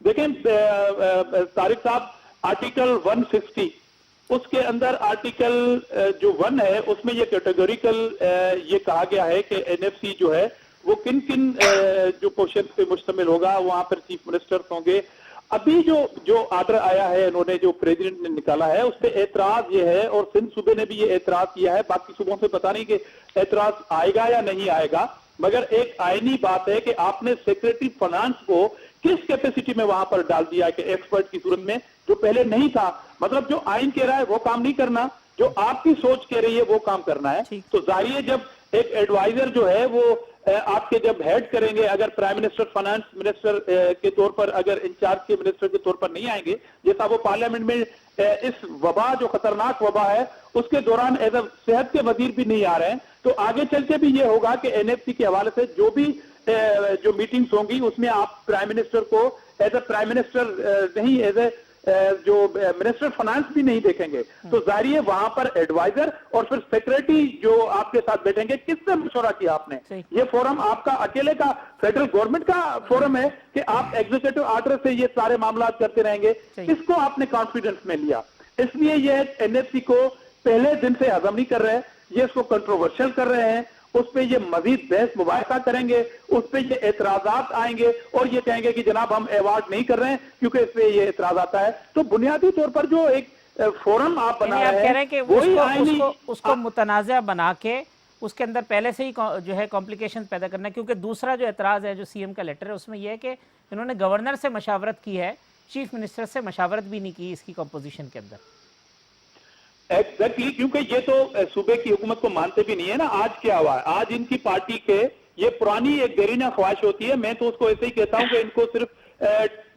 देखें तारिक साहब, आर्टिकल 160 उसके अंदर आर्टिकल जो 1 है उसमें ये कैटेगोरिकल ये कहा गया है कि एनएफसी जो है वो किन किन जो पोर्शन पे मुश्तमिल होगा, वहां पर चीफ मिनिस्टर्स होंगे। अभी जो आर्डर आया है, इन्होंने जो प्रेसिडेंट ने निकाला है उस पर एतराज ये है, और सिंध सूबे ने भी ये एतराज किया है, बाकी सूबों से पता नहीं कि एतराज आएगा या नहीं आएगा, मगर एक आईनी बात है कि आपने सेक्रेटरी फाइनेंस को किस कैपेसिटी में वहां पर डाल दिया कि एक्सपर्ट की सूरत में, जो पहले नहीं था। मतलब जो आइन कह रहा है वो काम नहीं करना, जो आपकी सोच कह रही है वो काम करना है। तो जाहिर है जब एक एडवाइजर जो है वो आपके जब हेड करेंगे, अगर प्राइम मिनिस्टर फाइनेंस मिनिस्टर के तौर पर, अगर इंचार्ज के मिनिस्टर के तौर पर नहीं आएंगे, जैसा वो पार्लियामेंट में इस वबा जो खतरनाक वबा है उसके दौरान एज अ सेहत के वजीर भी नहीं आ रहे हैं, तो आगे चल के भी ये होगा कि एनएफसी के हवाले से जो भी जो मीटिंग्स होंगी उसमें आप प्राइम मिनिस्टर को एज ए प्राइम मिनिस्टर नहीं, एज ए जो मिनिस्टर फाइनेंस भी नहीं देखेंगे। तो जाहिर है वहां पर एडवाइजर और फिर सेक्रेटरी जो आपके साथ बैठेंगे। किससे मशवरा किया आपने? ये फोरम आपका अकेले का फेडरल गवर्नमेंट का फोरम है कि आप एग्जीक्यूटिव ऑर्डर से ये सारे मामला करते रहेंगे? किसको आपने कॉन्फिडेंस में लिया? इसलिए ये एनएफसी को पहले दिन से हजम नहीं कर रहे, ये इसको कंट्रोवर्शियल कर रहे हैं, उस पर ये मजीद बहस मुबाहिसा करेंगे, उस पर ये एतराजात आएंगे और ये कहेंगे कि जनाब हम अवार्ड नहीं कर रहे हैं क्योंकि इस पे ये एतराज आता है। तो बुनियादी तौर पर जो एक फोरम आप बना रहे हैं कि उसको मुतनाज़ा बना के उसके अंदर पहले से ही जो है कॉम्प्लिकेशन पैदा करना। क्योंकि दूसरा जो एतराज़ है, जो सीएम का लेटर है, उसमें यह है कि इन्होंने गवर्नर से मशावरत की है, चीफ मिनिस्टर से मशावरत भी नहीं की इसकी कंपोजिशन के अंदर। एग्जैक्टली, क्योंकि ये तो सूबे की हुकूमत को मानते भी नहीं है ना। आज क्या हुआ है, आज इनकी पार्टी के ये पुरानी एक देरीना ख्वाहिश होती है, मैं तो उसको ऐसे ही कहता हूं कि इनको सिर्फ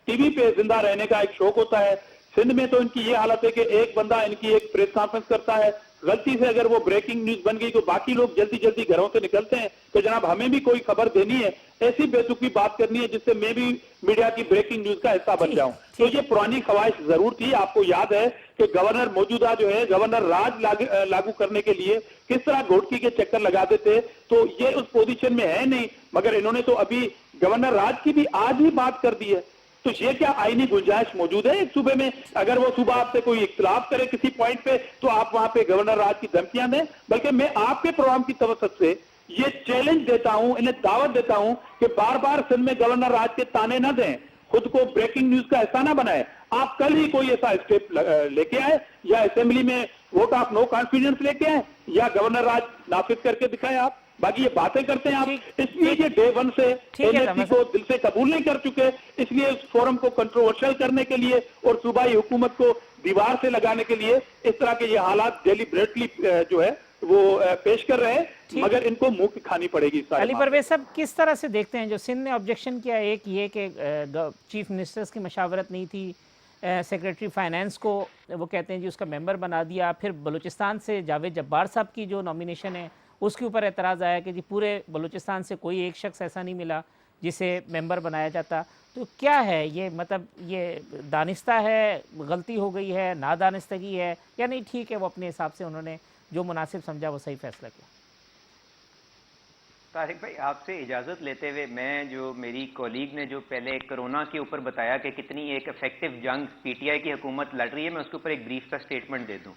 टीवी पे जिंदा रहने का एक शौक होता है। सिंध में तो इनकी ये हालत है कि एक बंदा इनकी एक प्रेस कॉन्फ्रेंस करता है, गलती से अगर वो ब्रेकिंग न्यूज बन गई तो बाकी लोग जल्दी जल्दी घरों से निकलते हैं कि जनाब हमें भी कोई खबर देनी है, ऐसी बेतुकी बात करनी है जिससे मैं भी मीडिया की ब्रेकिंग न्यूज का हिस्सा बन जाऊं। तो ये पुरानी ख्वाहिश जरूर थी। आपको याद है कि गवर्नर मौजूदा जो है, गवर्नर राज लागू करने के लिए किस तरह घोटकी के चक्कर लगाते थे, तो ये उस पोजीशन में है नहीं, मगर इन्होंने तो अभी गवर्नर राज की भी आज ही बात कर दी है। तो ये क्या आईनी गुंजाइश मौजूद है एक सूबे में? अगर वो सूबा आपसे कोई इख्तिलाफ करे किसी पॉइंट पे तो आप वहां पे गवर्नर राज की धमकियां दें? बल्कि मैं आपके प्रोग्राम की तवसत से ये चैलेंज देता हूं, इन्हें दावत देता हूं कि बार बार सिंध में गवर्नर राज के ताने ना दें, खुद को ब्रेकिंग न्यूज का हिस्सा ना बनाए। आप कल ही कोई ऐसा स्टेप लेके आए, या असेंबली में वोट ऑफ नो कॉन्फिडेंस लेके आए, या गवर्नर राज नाफिज करके दिखाए आप। बाकी ये बातें करते हैं आप, इसलिए ये डे वन से एनएफसी को दिल से कबूल नहीं कर चुके, इसलिए इस फोरम को कंट्रोवर्शियल करने के लिए और सूबाई हुकूमत को दीवार से लगाने के लिए इस तरह के ये हालात डेलिब्रेटली जो है वो पेश कर रहे हैं, मगर इनको मुंह की खानी पड़ेगी। अली परवेज साहब, किस तरह से देखते हैं जो सिंध ने ऑब्जेक्शन किया? एक ये कि चीफ मिनिस्टर्स की मशावरत नहीं थी, सेक्रेटरी फाइनेंस को वो कहते हैं जी उसका मेंबर बना दिया, फिर बलूचिस्तान से जावेद जब्बार साहब की जो नॉमिनेशन है उसके ऊपर एतराज़ आया कि जी पूरे बलूचिस्तान से कोई एक शख्स ऐसा नहीं मिला जिसे मेंबर बनाया जाता। तो क्या है ये, मतलब ये दानिस्ता है, गलती हो गई है, नादानिस्तगी है, या नहीं ठीक है वो अपने हिसाब से उन्होंने जो मुनासिब समझा वो सही फैसला किया? तारिक भाई, आपसे इजाज़त लेते हुए मैं, जो मेरी कॉलीग ने जो पहले कोरोना के ऊपर बताया कि कितनी एक इफेक्टिव जंग पीटीआई की हुकूमत लड़ रही है, मैं उसके ऊपर एक ब्रीफ का स्टेटमेंट दे दूं।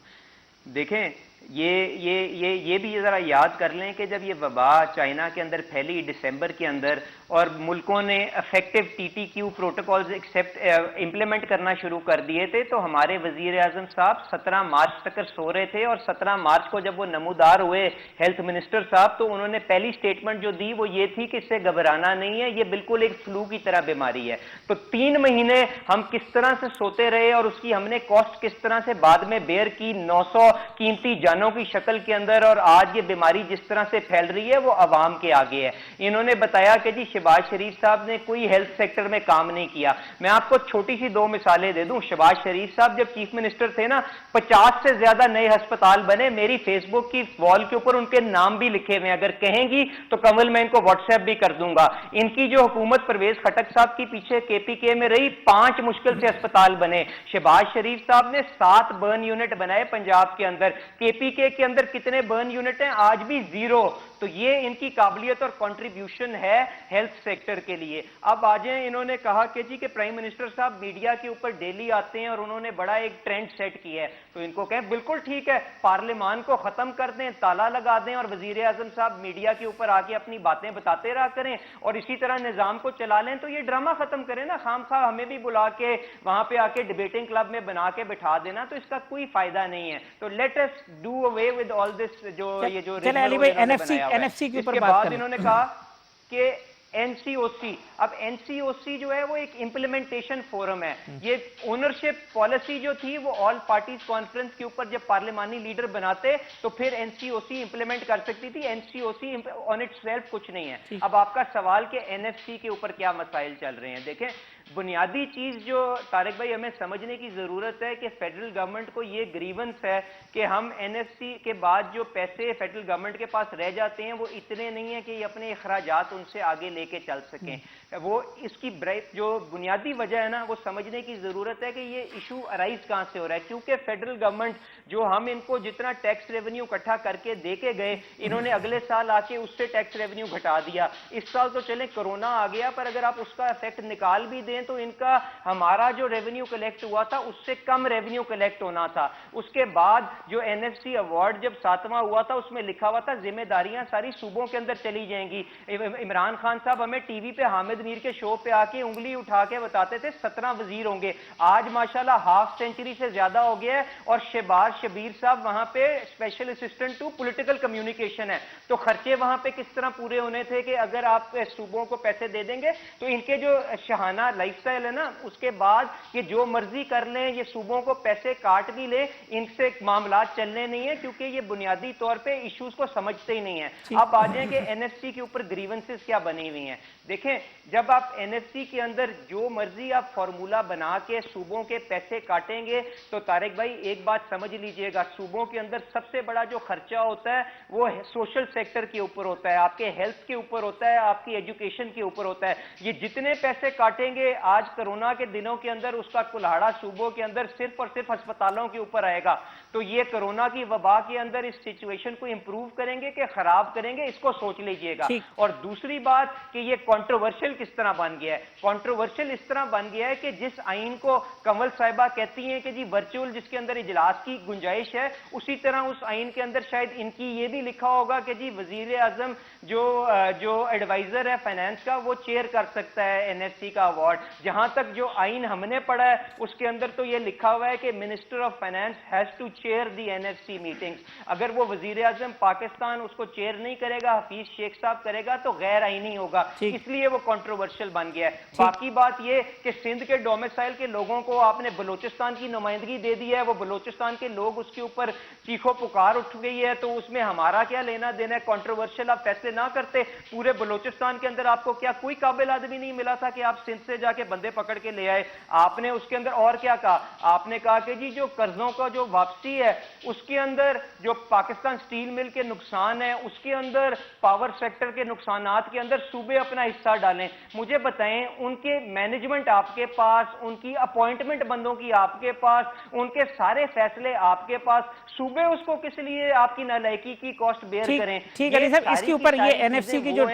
देखें, یہ بھی ذرا یاد کر لیں کہ جب یہ وبا چائنا کے اندر پھیلی دسمبر کے اندر اور ملکوں نے effective T T Q protocols implement کرنا شروع کر دیے تھے تو ہمارے وزیر اعظم صاحب 17 مارچ تک سو رہے تھے اور 17 مارچ کو جب وہ نمودار ہوئے ہیلتھ منسٹر صاحب تو انہوں نے پہلی سٹیٹمنٹ جو دی وہ یہ تھی کہ اس سے گھبرانا نہیں ہے, یہ بالکل ایک فلو کی طرح بیماری ہے. تو 3 مہینے ہم کس طرح سے سوتے رہے اور اس کی ہم نے کاسٹ کس طرح سے بعد میں بیئر کی 900 قیمتی جانوں کی شکل کے اندر, اور آج یہ بیماری جس طرح سے پھیل رہی ہے وہ عوام کے آگے ہے. انہوں نے بتایا کہ جی شہباز شریف صاحب نے کوئی ہیلتھ سیکٹر میں کام نہیں کیا. میں آپ کو چھوٹی سی 2 مثالیں دے دوں. شہباز شریف صاحب جب چیف منسٹر تھے نا 50 سے زیادہ نئے ہسپتال بنے. میری فیس بک کی وال کے اوپر ان کے نام بھی لکھے ہوئے ہیں, اگر کہیں گی تو کمل میں ان کو واٹس ایپ بھی کر دوں گا. ان کی جو حکومت پرویز خٹک صاحب کی پیچھے کے پی کے میں رہی 5 مشکل سے ہسپتال بنے. شہباز شریف صاحب نے 7 برن یونٹ بنائے پنجاب کے اندر. کے پی کے اندر کتنے برن یونٹ ہیں؟ آج بھی 0. تو یہ ان کی قابلیت اور کنٹریبیوشن ہے ہیلتھ سیکٹر کے لیے. اب آ جائیں, انہوں نے کہا کہ جی کہ پرائم منسٹر صاحب میڈیا کے اوپر ڈیلی آتے ہیں اور انہوں نے بڑا ایک ٹرینڈ سیٹ کیا ہے. تو ان کو کہیں بالکل ٹھیک ہے, پارلیمان کو ختم کر دیں, تالا لگا دیں اور وزیر اعظم صاحب میڈیا کے اوپر آ کے اپنی باتیں بتاتے رہا کریں اور اسی طرح نظام کو چلا لیں. تو یہ ڈرامہ ختم کریں نا, خام خواہ ہمیں بھی بلا کے وہاں پہ آ کے ڈیبیٹنگ کلب میں بنا کے بٹھا دینا, تو اس کا کوئی فائدہ نہیں ہے. تو let us do away with all this جو یہ جو علی بھائی NFC کے اوپر بات کریں. انہوں نے کہا کہ این سی او سی, اب این سی او سی جو ہے وہ ایک امپلیمنٹیشن فورم ہے. یہ اونرشپ پالیسی جو تھی وہ آل پارٹیز کانفرنس کے اوپر جب پارلیمانی لیڈر بناتے تو پھر این سی او سی امپلیمنٹ کر سکتی تھی. N C O C on itself کچھ نہیں ہے. اب آپ کا سوال کہ این ایف سی کے اوپر کیا مسائل چل رہے ہیں, دیکھیں بنیادی چیز جو طارق بھائی ہمیں سمجھنے کی ضرورت ہے کہ فیڈرل گورنمنٹ کو یہ گریونس ہے کہ ہم این ایف سی کے بعد جو پیسے فیڈرل گورنمنٹ کے پاس رہ جاتے ہیں وہ اتنے نہیں ہیں کہ یہ اپنے اخراجات ان سے آگے لے کے چل سکیں. وہ اس کی جو بنیادی وجہ ہے نا وہ سمجھنے کی ضرورت ہے کہ یہ ایشو ارائز کہاں سے ہو رہا ہے. کیونکہ فیڈرل گورنمنٹ جو ہم ان کو جتنا ٹیکس ریونیو اکٹھا کر کے دے کے گئے, انہوں نے اگلے سال آ کے اس سے ٹیکس ریونیو گھٹا دیا. اس سال تو چلیں کرونا آ گیا, پر اگر آپ اس کا افیکٹ نکال بھی دیں تو ان کا ہمارا جو ریونیو کلیکٹ ہوا تھا اس سے کم ریونیو کلیکٹ ہونا تھا. اس کے بعد جو این ایف سی ایوارڈ جب 7واں ہوا تھا اس میں لکھا ہوا تھا ذمہ داریاں ساری صوبوں کے اندر چلی جائیں گی. عمران خان صاحب ہمیں ٹی وی پہ حامد میر کے شو پہ آ کے انگلی اٹھا کے بتاتے تھے 17 وزیر ہوں گے. آج ماشاءاللہ ہاف سینچری سے زیادہ ہو گیا ہے اور شہباز شبیر صاحب وہاں پہ special assistant to political communication ہے. تو خرچے وہاں پہ کس طرح پورے ہونے تھے کہ اگر آپ صوبوں کو پیسے دے دیں گے تو ان کے جو شہانہ لائف سٹائل ہے نا اس کے بعد یہ جو مرضی کر لیں, یہ صوبوں کو پیسے کاٹ بھی لیں, ان سے معاملات چلنے نہیں ہیں کیونکہ یہ بنیادی طور پہ ایشوز کو سمجھتے ہی نہیں ہیں. اب آ جائیں کہ این ایف سی کے اوپر گریونسز کیا بنی ہوئی ہیں. دیکھیں جب آپ این ایف سی کے اندر جو مرضی آپ فارمولا بنا کے صوبوں کے پیسے کاٹیں گے تو طارق بھائی ایک بات سمجھ لیجئے گا, صوبوں کے اندر سب سے بڑا جو خرچہ ہوتا ہے وہ سوشل سیکٹر کے اوپر ہوتا ہے, آپ کے ہیلتھ کے اوپر ہوتا ہے, آپ کی ایجوکیشن کے اوپر ہوتا ہے. یہ جتنے پیسے کاٹیں گے آج کرونا کے دنوں کے اندر اس کا کلہاڑا صوبوں کے اندر صرف اور صرف ہسپتالوں کے اوپر آئے گا. تو یہ کرونا کی وبا کے اندر اس سچویشن کو امپروو کریں گے کہ خراب کریں گے, اس کو سوچ لیجئے گا. اور دوسری بات کہ یہ کنٹروورشل کس طرح بن گیا ہے. کنٹروورشل اس طرح بن گیا ہے کہ جس آئین کو کنول صاحبہ کہتی ہیں کہ جی ورچوئل جس کے اندر اجلاس کی گنجائش ہے, اسی طرح اس آئین کے اندر شاید ان کی یہ بھی لکھا ہوگا کہ جی وزیر اعظم جو ایڈوائزر ہے فائنانس کا وہ چیئر کر سکتا ہے این ایف سی کا ایوارڈ. جہاں تک جو آئین ہم نے پڑھا ہے اس کے اندر تو یہ لکھا ہوا ہے کہ minister of finance has to chair the N F C meetings. اگر وہ وزیر اعظم پاکستان اس کو چیئر نہیں کرے گا, حفیظ شیخ صاحب کرے گا, تو غیر آئینی ہوگا. اس لیے وہ کنٹروورشل بن گیا ہے. باقی بات یہ کہ سندھ کے ڈومیسائل کے لوگوں کو آپ نے بلوچستان کی نمائندگی دے دی ہے, وہ بلوچستان کے لوگ اس کے اوپر چیخو پکار اٹھ گئی ہے, تو اس میں ہمارا کیا لینا دینا ہے. کنٹروورشل آپ فیصلے نہ کرتے, پورے بلوچستان کے اندر آپ کو کیا کوئی قابل آدمی نہیں ملا تھا کہ آپ سندھ سے جا کے بندے پکڑ کے لے آئے. آپ نے اس کے اندر اور کیا کہا, آپ نے کہا کہ جی جو قرضوں کا جو واپسی ہے اس کے اندر جو پاکستان سٹیل مل کے نقصان ہے اس کے اندر پاور سیکٹر کے نقصانات کے اندر صوبے اپنا حصہ ڈالیں. مجھے بتائیں ان کے مینجمنٹ آپ کے پاس, ان کی اپوائنٹمنٹ بندوں کی آپ کے پاس, ان کے سارے فیصلے آپ کے پاس, صوبے اس کو کس لیے آپ کی نالائکی کی کاسٹ بیئر کریں. ٹھیک ہے صاحب, اس کے اوپر یہ این ایف سی کی جو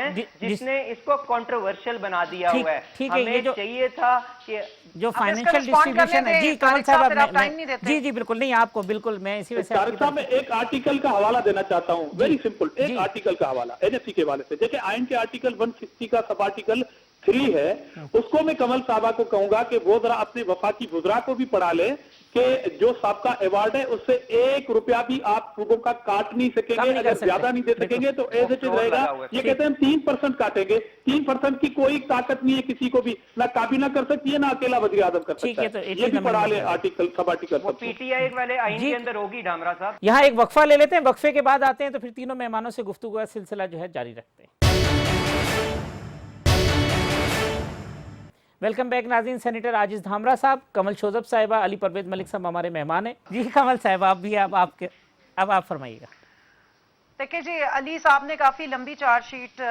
جس نے اس کو کنٹروورشل بنا دیا ہوا ہے. ہمیں چاہیے تھا कि जो आप इसका फाइनेंशियल respond कर डिस्ट्रीब्यूशन है, लेते जी हैं, कमल तारिक साहब, साहब, फिर आप time नहीं देते। जी जी बिल्कुल नहीं, आपको बिल्कुल मैं इसी वजह से तारिक आपकी साहब मैं एक आर्टिकल का हवाला देना चाहता हूं, वेरी सिंपल, एक जी। आर्टिकल का हवाला एनएफसी के हवाले से। देखिए आइन के आर्टिकल 160 का सब आर्टिकल 3 है, उसको मैं कमल साहबा को कहूंगा कि वो जरा अपने वफाकी वुज़रा को भी पढ़ा ले कि जो सबका अवार्ड है उससे 1 रुपया भी आप सूबों का काट नहीं कम सकेंगे, नहीं कर अगर सकते। ज्यादा नहीं दे सकेंगे तो एज इट इज रहेगा। ये कहते हैं हम 3% काटेंगे, 3% की कोई ताकत नहीं है किसी को भी, ना काबीना कर सकती है ना अकेला वज़ीर आज़म कर ठीक सकता है, तो है। 18 ये भी पढ़ा ले अमेंडमेंट है। आर्टिकल, सब आर्टिकल वो सब। पीटीआई वाले आइन जी। के अंदर होगी ढामरा साहब। यहाँ एक वक्फा ले लेते हैं, वक्फे के बाद आते हैं तो फिर तीनों मेहमानों से गुफ्तगू का सिलसिला जो है जारी रखते हैं। वेलकम बैक नाज़रीन। सेनेटर आजिज़ धामरा साहब, कमल शोजब साहिबा, अली परवेज मलिक साहब हमारे मेहमान हैं। जी कमल साहब, आप भी अब आप फरमाइएगा। देखिए जी, अली साहब ने काफी लंबी चार्जशीट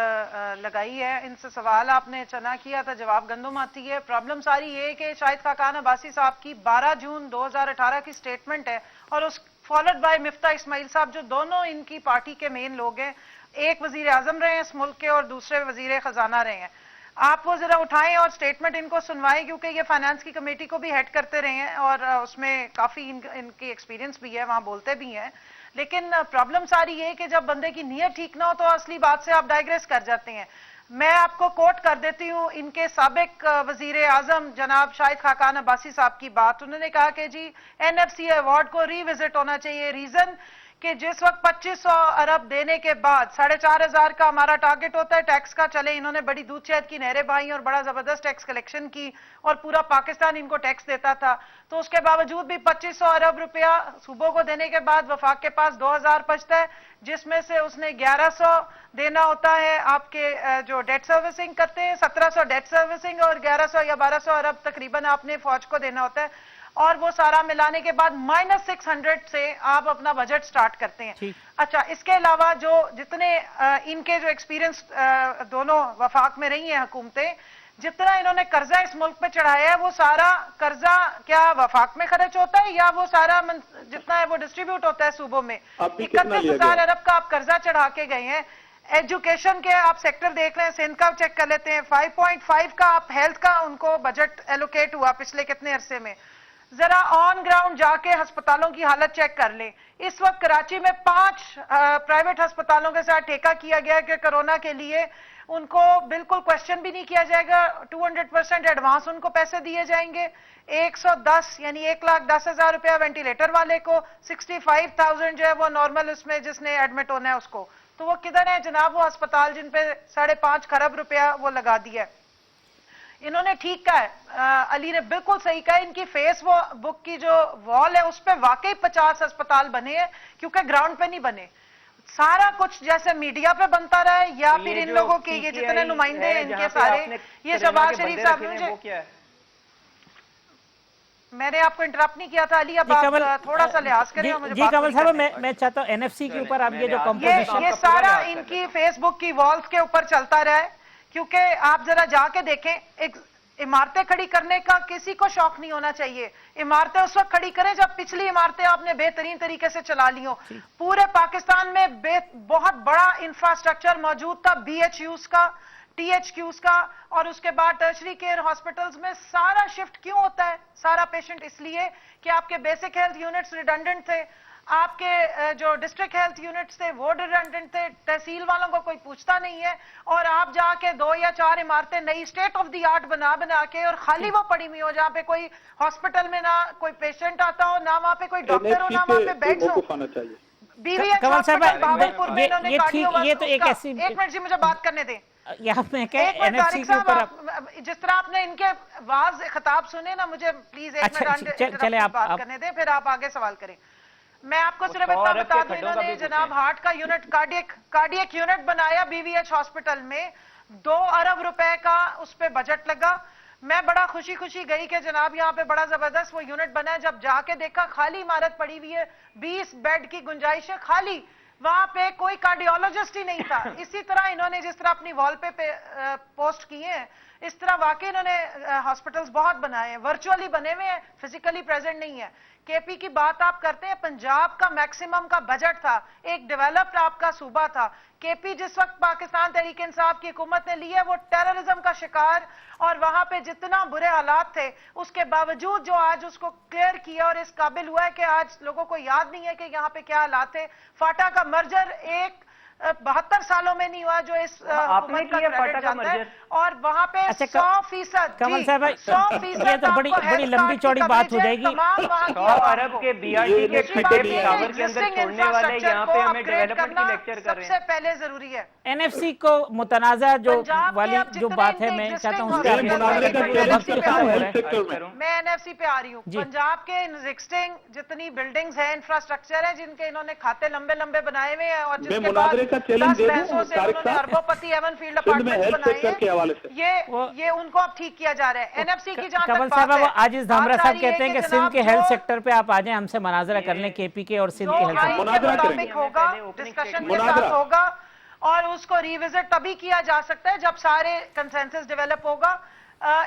लगाई है, इनसे सवाल आपने चना किया था, जवाब गंदुम आती है। प्रॉब्लम सारी ये है कि शाहिद खाकान अब्बासी साहब की 12 जून 2018 की स्टेटमेंट है और उस फॉलोड बाय मिफ्ता इस्माइल साहब, जो दोनों इनकी पार्टी के मेन लोग हैं, एक वजीर आजम रहे हैं इस मुल्क के और दूसरे वजीर खजाना रहे हैं। आप वो जरा उठाएं और स्टेटमेंट इनको सुनवाएं, क्योंकि ये फाइनेंस की कमेटी को भी हेड करते रहे हैं और उसमें काफी इनकी एक्सपीरियंस भी है, वहां बोलते भी हैं। लेकिन प्रॉब्लम सारी ये कि जब बंदे की नीयत ठीक ना हो तो असली बात से आप डाइग्रेस कर जाते हैं। मैं आपको कोट कर देती हूँ इनके साबिक वजीर आजम जनाब शाहिद खाकान अब्बासी साहब की बात। उन्होंने कहा कि जी एनएफसी अवार्ड को रीविजिट होना चाहिए। रीजन कि जिस वक्त 2500 अरब देने के बाद 4500 का हमारा टारगेट होता है टैक्स का, चले इन्होंने बड़ी दूध शहद की नहरें बहाई और बड़ा जबरदस्त टैक्स कलेक्शन की और पूरा पाकिस्तान इनको टैक्स देता था, तो उसके बावजूद भी 2500 अरब रुपया सूबों को देने के बाद वफाक के पास 2000 बचता है, जिसमें से उसने 1100 देना होता है आपके जो डेट सर्विसिंग करते हैं, 1700 डेट सर्विसिंग और 1100 या 1200 अरब तकरीबन आपने फौज को देना होता है, और वो सारा मिलाने के बाद -600 से आप अपना बजट स्टार्ट करते हैं। अच्छा, इसके अलावा जो जितने इनके जो एक्सपीरियंस दोनों वफाक में रही हैं हुकूमतें, जितना इन्होंने कर्जा इस मुल्क पे चढ़ाया है, वो सारा कर्जा क्या वफाक में खर्च होता है या वो सारा जितना है वो डिस्ट्रीब्यूट होता है सूबों में? 31,000 अरब का आप कर्जा चढ़ा के गए हैं। एजुकेशन के आप सेक्टर देख रहे हैं, सिंध का चेक कर लेते हैं, 5.5 का आप हेल्थ का उनको बजट एलोकेट हुआ पिछले कितने अरसे में। जरा ऑन ग्राउंड जाके अस्पतालों की हालत चेक कर ले। इस वक्त कराची में 5 प्राइवेट अस्पतालों के साथ ठेका किया गया है कि कोरोना के लिए उनको बिल्कुल क्वेश्चन भी नहीं किया जाएगा, 200% एडवांस उनको पैसे दिए जाएंगे। 110 यानी 1,10,000 रुपया वेंटिलेटर वाले को, 65,000 जो है वो नॉर्मल उसमें जिसने एडमिट होना है उसको। तो वो किधर है जनाब वो अस्पताल जिन पे 5.5 खरब रुपया वो लगा दिया है? इन्होंने ठीक कहा है, अली ने बिल्कुल सही कहा, इनकी फेसबुक की जो वॉल है उस पे वाकई 50 अस्पताल बने हैं, क्योंकि ग्राउंड पे नहीं बने। सारा कुछ जैसे मीडिया पे बनता रहा है या फिर इन लोगों के ये जितने नुमाइंदे हैं इनके सारे, ये शहबाज शरीफ साहब मुझे, मैंने आपको इंटरप्ट नहीं किया था अली, अब आप थोड़ा सा लिहाज करें और मुझे जी कमल साहब, मैं चाहता हूँ एनएफसी के ऊपर आप ये जो कंपोजिशन, ये सारा इनकी फेसबुक की वॉल्स के ऊपर चलता रहा है। क्योंकि आप जरा जाके देखें, एक इमारतें खड़ी करने का किसी को शौक नहीं होना चाहिए। इमारतें उस वक्त खड़ी करें जब पिछली इमारतें आपने बेहतरीन तरीके से चला ली हो। पूरे पाकिस्तान में बहुत बड़ा इंफ्रास्ट्रक्चर मौजूद था, BHUs का, THQs का, और उसके बाद टर्शरी केयर हॉस्पिटल्स में सारा शिफ्ट क्यों होता है सारा पेशेंट? इसलिए कि आपके बेसिक हेल्थ यूनिट्स रिडंडेंट थे, आपके जो डिस्ट्रिक्ट हेल्थ यूनिट्स थे वो रिडंडेंट थे, तहसील वालों को कोई पूछता नहीं है, और आप जाके 2 या 4 इमारतें नई स्टेट ऑफ द आर्ट बना के और खाली वो पड़ी हुई हो, जहाँ पे कोई हॉस्पिटल में ना कोई पेशेंट आता हो, ना वहाँ पे कोई डॉक्टर हो, ना वहाँ पे बेड्स हो। BVH हॉस्पिटल भावलपुर में इन्होंने ये तो एक ऐसी, एक मिनट जी मुझे बात करने दें। यहाँ पे एनएफसी के ऊपर जिस तरह आपने इनके वाज खिताब सुने ना, मुझे प्लीज एक मिनट बात करने दें, फिर आप आगे सवाल करें। मैं आपको सिर्फ इतना बता दूं, इन्होंने जनाब हार्ट का यूनिट, कार्डियक यूनिट बनाया BVH हॉस्पिटल में, 2 अरब रुपए का उस पे बजट लगा। मैं बड़ा खुशी गई कि जनाब यहाँ पे बड़ा जबरदस्त वो यूनिट बना है। जब जाके देखा खाली इमारत पड़ी हुई है, 20 बेड की गुंजाइश है खाली, वहां पे कोई कार्डियोलॉजिस्ट ही नहीं था। इसी तरह इन्होंने जिस तरह अपनी वॉल पे पोस्ट किए हैं इस तरह वाकई इन्होंने हॉस्पिटल्स बहुत बनाए हैं, वर्चुअली बने हुए हैं, फिजिकली प्रेजेंट नहीं है। केपी की बात आप करते हैं, पंजाब का मैक्सिमम का बजट था, एक डेवलप्ड आपका सूबा था। केपी जिस वक्त पाकिस्तान तहरीक इंसाफ की हुकूमत ने ली है वो टेररिज्म का शिकार, और वहां पे जितना बुरे हालात थे उसके बावजूद जो आज उसको क्लियर किया और इस काबिल हुआ है कि आज लोगों को याद नहीं है कि यहाँ पे क्या हालात थे। फाटा का मर्जर एक 72 सालों में नहीं हुआ जो इस आपने हुकूमत का किया फाटा क्रेडिट का जाता है, मर्जर? और वहां पे अच्छा, 100%, कमल साहब, ये तो आपको बड़ी हेल्थ लंबी कार्ड चौड़ी की बात हो कवरेज है, जाएगी। तमाम वहाँ की 100 आवाम अरब को। के बीआरटी के दूसरी खड्डे बात ये है, पिशावर के अंदर existing छोड़ने वाले infrastructure यहाँ को पे हमें upgrade डेवलपमेंट की करना लेक्चर कर रहे सबसे हैं। पहले जरूरी है। एनएफसी को मुतनाज़ा जो पंजाब के वाली अब जो जितने बात है, इनके मैं चाहता हूँ existing उसका मैं मुनाज़रे का hospitals चैलेंज वक्त हैं, करता हूँ खत्म हो रहा हेल्थ है। सेक्टर में। मैं एनएफसी पे आ रही हूँ। जी। पंजाब के एग्जिस्टिंग जितनी बिल्डिंग्स हैं, इंफ्रास्ट्रक्चर है, जिनके इन्होंने खाते लंबे लंबे बनाए हुए हैं, और जिसके बाद मुनाज़रे का चैलेंज 10 दे दूं, पैसों से तारिक उन्होंने साहब? अरबोपति एवन फील्ड सिंध में अपार्टमेंट्स हेल्थ बनाए सेक्टर के हवाले से ये उनको अब ठीक किया जा रहा है। एनएफसी की जहां कमल तक साहब, बात वो है, आजिज धामरा बात आ साहब रही है कहते हैं कि कि सिंध जनाब के हेल्थ जो- सेक्टर पे आप आ जाएं, हमसे मनाजरा कर लें केपी के और सिंध जो के हेल्थ आइन सेक्टर। के मुनाजरा मुताबिक करेंगे। होगा, पहले opening डिस्कशन के मुनाजरा। साथ होगा, और उसको रिविजिट तभी किया जा सकता है जब सारे कंसेंसस डेवलप होगा।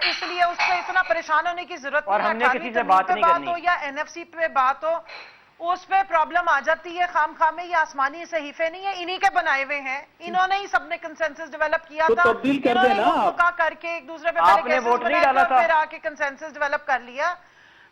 इसलिए उस पर इतना परेशान होने की जरूरत और नहीं है। हमने 18वीं किसी से तरमीम बात पे नहीं बात करनी। हो या एनएफसी पे बात हो, उस पे प्रॉब्लम आ जाती है। खाम में ये आसमानी सहीफे नहीं है, इन्हीं के बनाए हुए हैं, इन्होंने ही सबने कंसेंसस डेवलप किया तो था, तब्दील कर इन्होंने देना आप। मुक्का करके एक दूसरे पे आपने पहले cases वोट नहीं बनाए डाला थे, था। फिर आके कंसेंसस डेवलप कर लिया।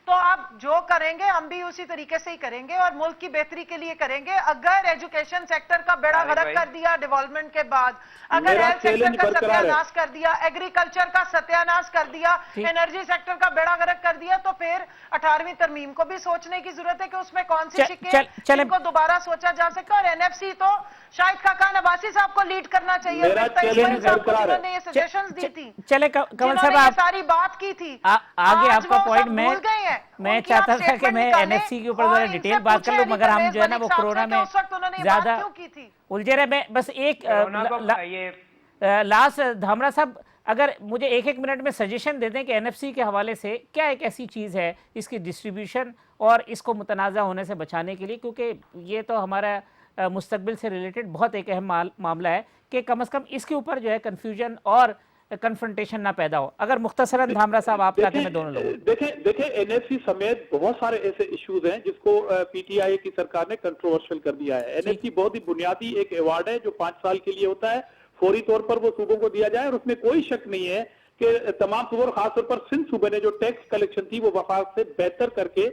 तो आप जो करेंगे हम भी उसी तरीके से ही करेंगे, और मुल्क की बेहतरी के लिए करेंगे। अगर एजुकेशन सेक्टर का बेड़ा तारिक गर्क भाई। कर दिया डेवलपमेंट के बाद, अगर मेरा हेल्थ सेक्टर चैलेंज का बरकरार है। सत्यानाश कर दिया, एग्रीकल्चर का सत्यानाश कर दिया, ठीक। एनर्जी सेक्टर का बेड़ा गर्क कर दिया, तो फिर 18वीं तरमीम को भी सोचने की जरूरत है कि उसमें कौन सी शिकें इनको दोबारा सोचा जा सकता है। और एनएफसी तो शाहिद खाकान अब्बासी साहब को लीड करना चाहिए। मेरा फिर तईब चैलेंज साहब को बरकरार है। जिन्होंने ये सजेशंस दी थी, चले कमल जिन्होंने साहब, ये आप सारी बात की थी, आगे आज आपका वो पॉइंट सब भूल गए हैं। मैं उनकी चाहता आप था कि statement मैं निकालें एनएफसी के ऊपर और जरा इनसे डिटेल बात कर लूं, पूछें मगर हम अली जो है ना वो साहब से कोरोना कि में उस वक्त उन्होंने ये बात ज्यादा क्यों की थी? उलझे रहे। मैं बस एक कोरोना को ये लास्ट धामरा साहब, अगर मुझे एक मिनट में सजेशन दे दें कि एनएफसी के हवाले से क्या एक ऐसी चीज़ है इसकी डिस्ट्रीब्यूशन और इसको मुतनाज़ा होने से बचाने के लिए, क्योंकि ये तो हमारा मुस्तकबिल से रिलेटेड बहुत एक अहम मामला है कि कम से कम इसके ऊपर जो है कन्फ्यूजन और कन्फ्रंटेशन ना पैदा हो। अगर मुख्तसरन धामरा साहब आप ताकि मैं दोनों लोगों देखें एनएफसी समेत बहुत सारे ऐसे इश्यूज हैं जिसको पीटीआई की सरकार ने कंट्रोवर्शियल कर दिया है। एनएफसी बहुत ही बुनियादी एक अवार्ड है जो 5 साल के लिए होता है, फौरी तौर पर वो सूबों को दिया जाए, और उसमें कोई शक नहीं है कि तमाम सूबों, खासतौर पर सिंध सूबे ने जो टैक्स कलेक्शन थी वो वफाक से बेहतर करके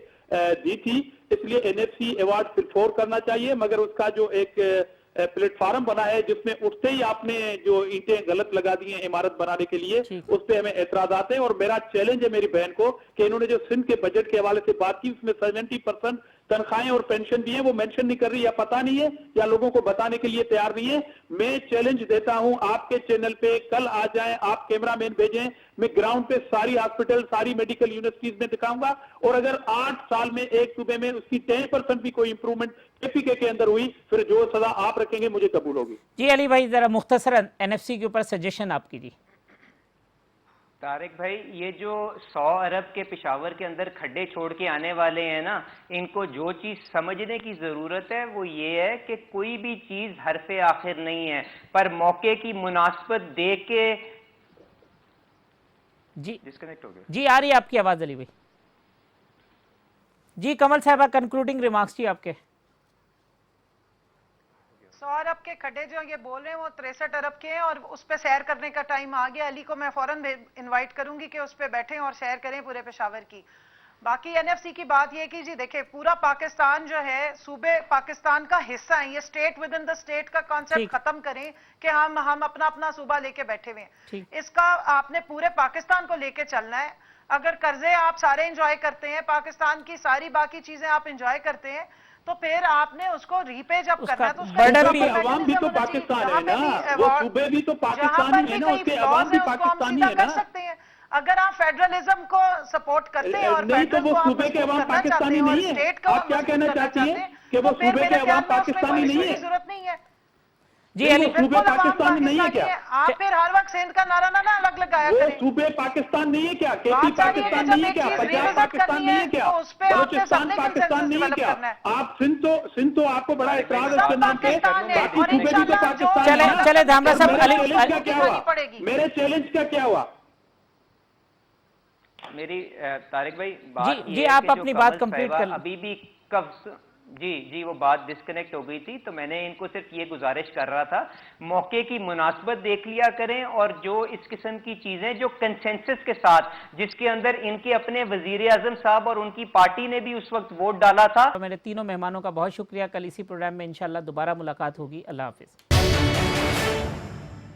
दी थी, इसलिए एनएफसी अवार्ड फिर 4 करना चाहिए। मगर उसका जो एक प्लेटफार्म बना है जिसमें उठते ही आपने जो ईंटें गलत लगा दी हैं इमारत बनाने के लिए, उस पे हमें एतराजात हैं। और मेरा चैलेंज है मेरी बहन को कि इन्होंने जो सिंध के बजट के हवाले से बात की उसमें 70% तनख्वाहें और पेंशन दी है, वो मेंशन नहीं कर रही, या पता नहीं है या लोगों को बताने के लिए तैयार नहीं है। मैं चैलेंज देता हूं आपके चैनल पे कल आ जाएं, आप कैमरामैन भेजें, मैं ग्राउंड पे सारी हॉस्पिटल, सारी मेडिकल यूनिवर्सिटीज में दिखाऊंगा, और अगर 8 साल में एक सूबे में उसकी 10% भी कोई इंप्रूवमेंट केपीके के अंदर हुई, फिर जो सजा आप रखेंगे मुझे कबूल होगी। जी अली भाई, जरा मुख्तसरन एनएफसी के ऊपर सजेशन आप कीजिए। तारिक भाई, ये जो 100 अरब के पिशावर के अंदर खड्डे छोड़ के आने वाले हैं ना, इनको जो चीज समझने की जरूरत है वो ये है कि कोई भी चीज हरफे आखिर नहीं है, पर मौके की मुनासबत देख के जी डिस्कनेक्ट हो गया। जी आ रही है आपकी आवाज अली भाई। जी कमल साहबा, कंक्लूडिंग रिमार्क्स जी आपके। 100 अरब के खड्डे जो ये बोल रहे हैं वो 63 अरब के हैं, और उस पे सैर करने का टाइम आ गया। अली को मैं फौरन इनवाइट करूंगी कि उस पे बैठें और सैर करें पूरे पेशावर की। बाकी एनएफसी की बात ये कि जी देखिए, पूरा पाकिस्तान जो है, सूबे पाकिस्तान का हिस्सा है, ये state with in the state का कॉन्सेप्ट खत्म करें कि हम अपना अपना सूबा लेके बैठे हुए हैं। इसका आपने पूरे पाकिस्तान को लेके चलना है। अगर कर्जे आप सारे एंजॉय करते हैं, पाकिस्तान की सारी बाकी चीजें आप एंजॉय करते हैं, तो फिर आपने उसको रीपे जब करना है तो बर्डन भी, अवाम भी तो पाकिस्तान है ना, वो सूबे भी तो पाकिस्तानी है ना, उसके अवाम भी पाकिस्तानी है ना। अगर आप फेडरलिज्म को सपोर्ट करते हैं और नहीं तो वो सूबे के अवाम पाकिस्तानी नहीं है। आप क्या कहना चाहती हैं कि वो सूबे के अवाम पाकिस्तानी नहीं है? जरूरत नहीं है जी अली, सूबे पाकिस्तानी नहीं है क्या? आप फिर हर वक्त सिंध का नारा ना अलग लगाया वो करें। सूबे पाकिस्तान नहीं है क्या? केपी पाकिस्तान नहीं है क्या? पंजाब पाकिस्तान नहीं है क्या? बलूचिस्तान पाकिस्तान नहीं है क्या? आप सिंध तो आपको बड़ा एतराज है उसके नाम पे, बाकी सूबे भी तो पाकिस्तान है ना। चले धामरा साहब, मेरे चैलेंज का क्या हुआ? मेरे चैलेंज का क्या हुआ? میری طارق بھائی بات جی یہ ہے آپ کہ جو اپنی کمل بات کمپلیٹ صاحبہ کر لیں۔ ابھی بھی جی وہ بات ڈسکنیکٹ ہو گئی تھی، تو میں نے ان کو صرف یہ گزارش کر رہا تھا موقع کی مناسبت دیکھ لیا کریں، اور جو اس قسم کی چیزیں جو کنسنسس کے ساتھ، جس کے اندر ان کے اپنے وزیر اعظم صاحب اور ان کی پارٹی نے بھی اس وقت ووٹ ڈالا تھا۔ میرے تینوں مہمانوں کا بہت شکریہ، کل اسی پروگرام میں انشاءاللہ دوبارہ ملاقات ہوگی، اللہ حافظ۔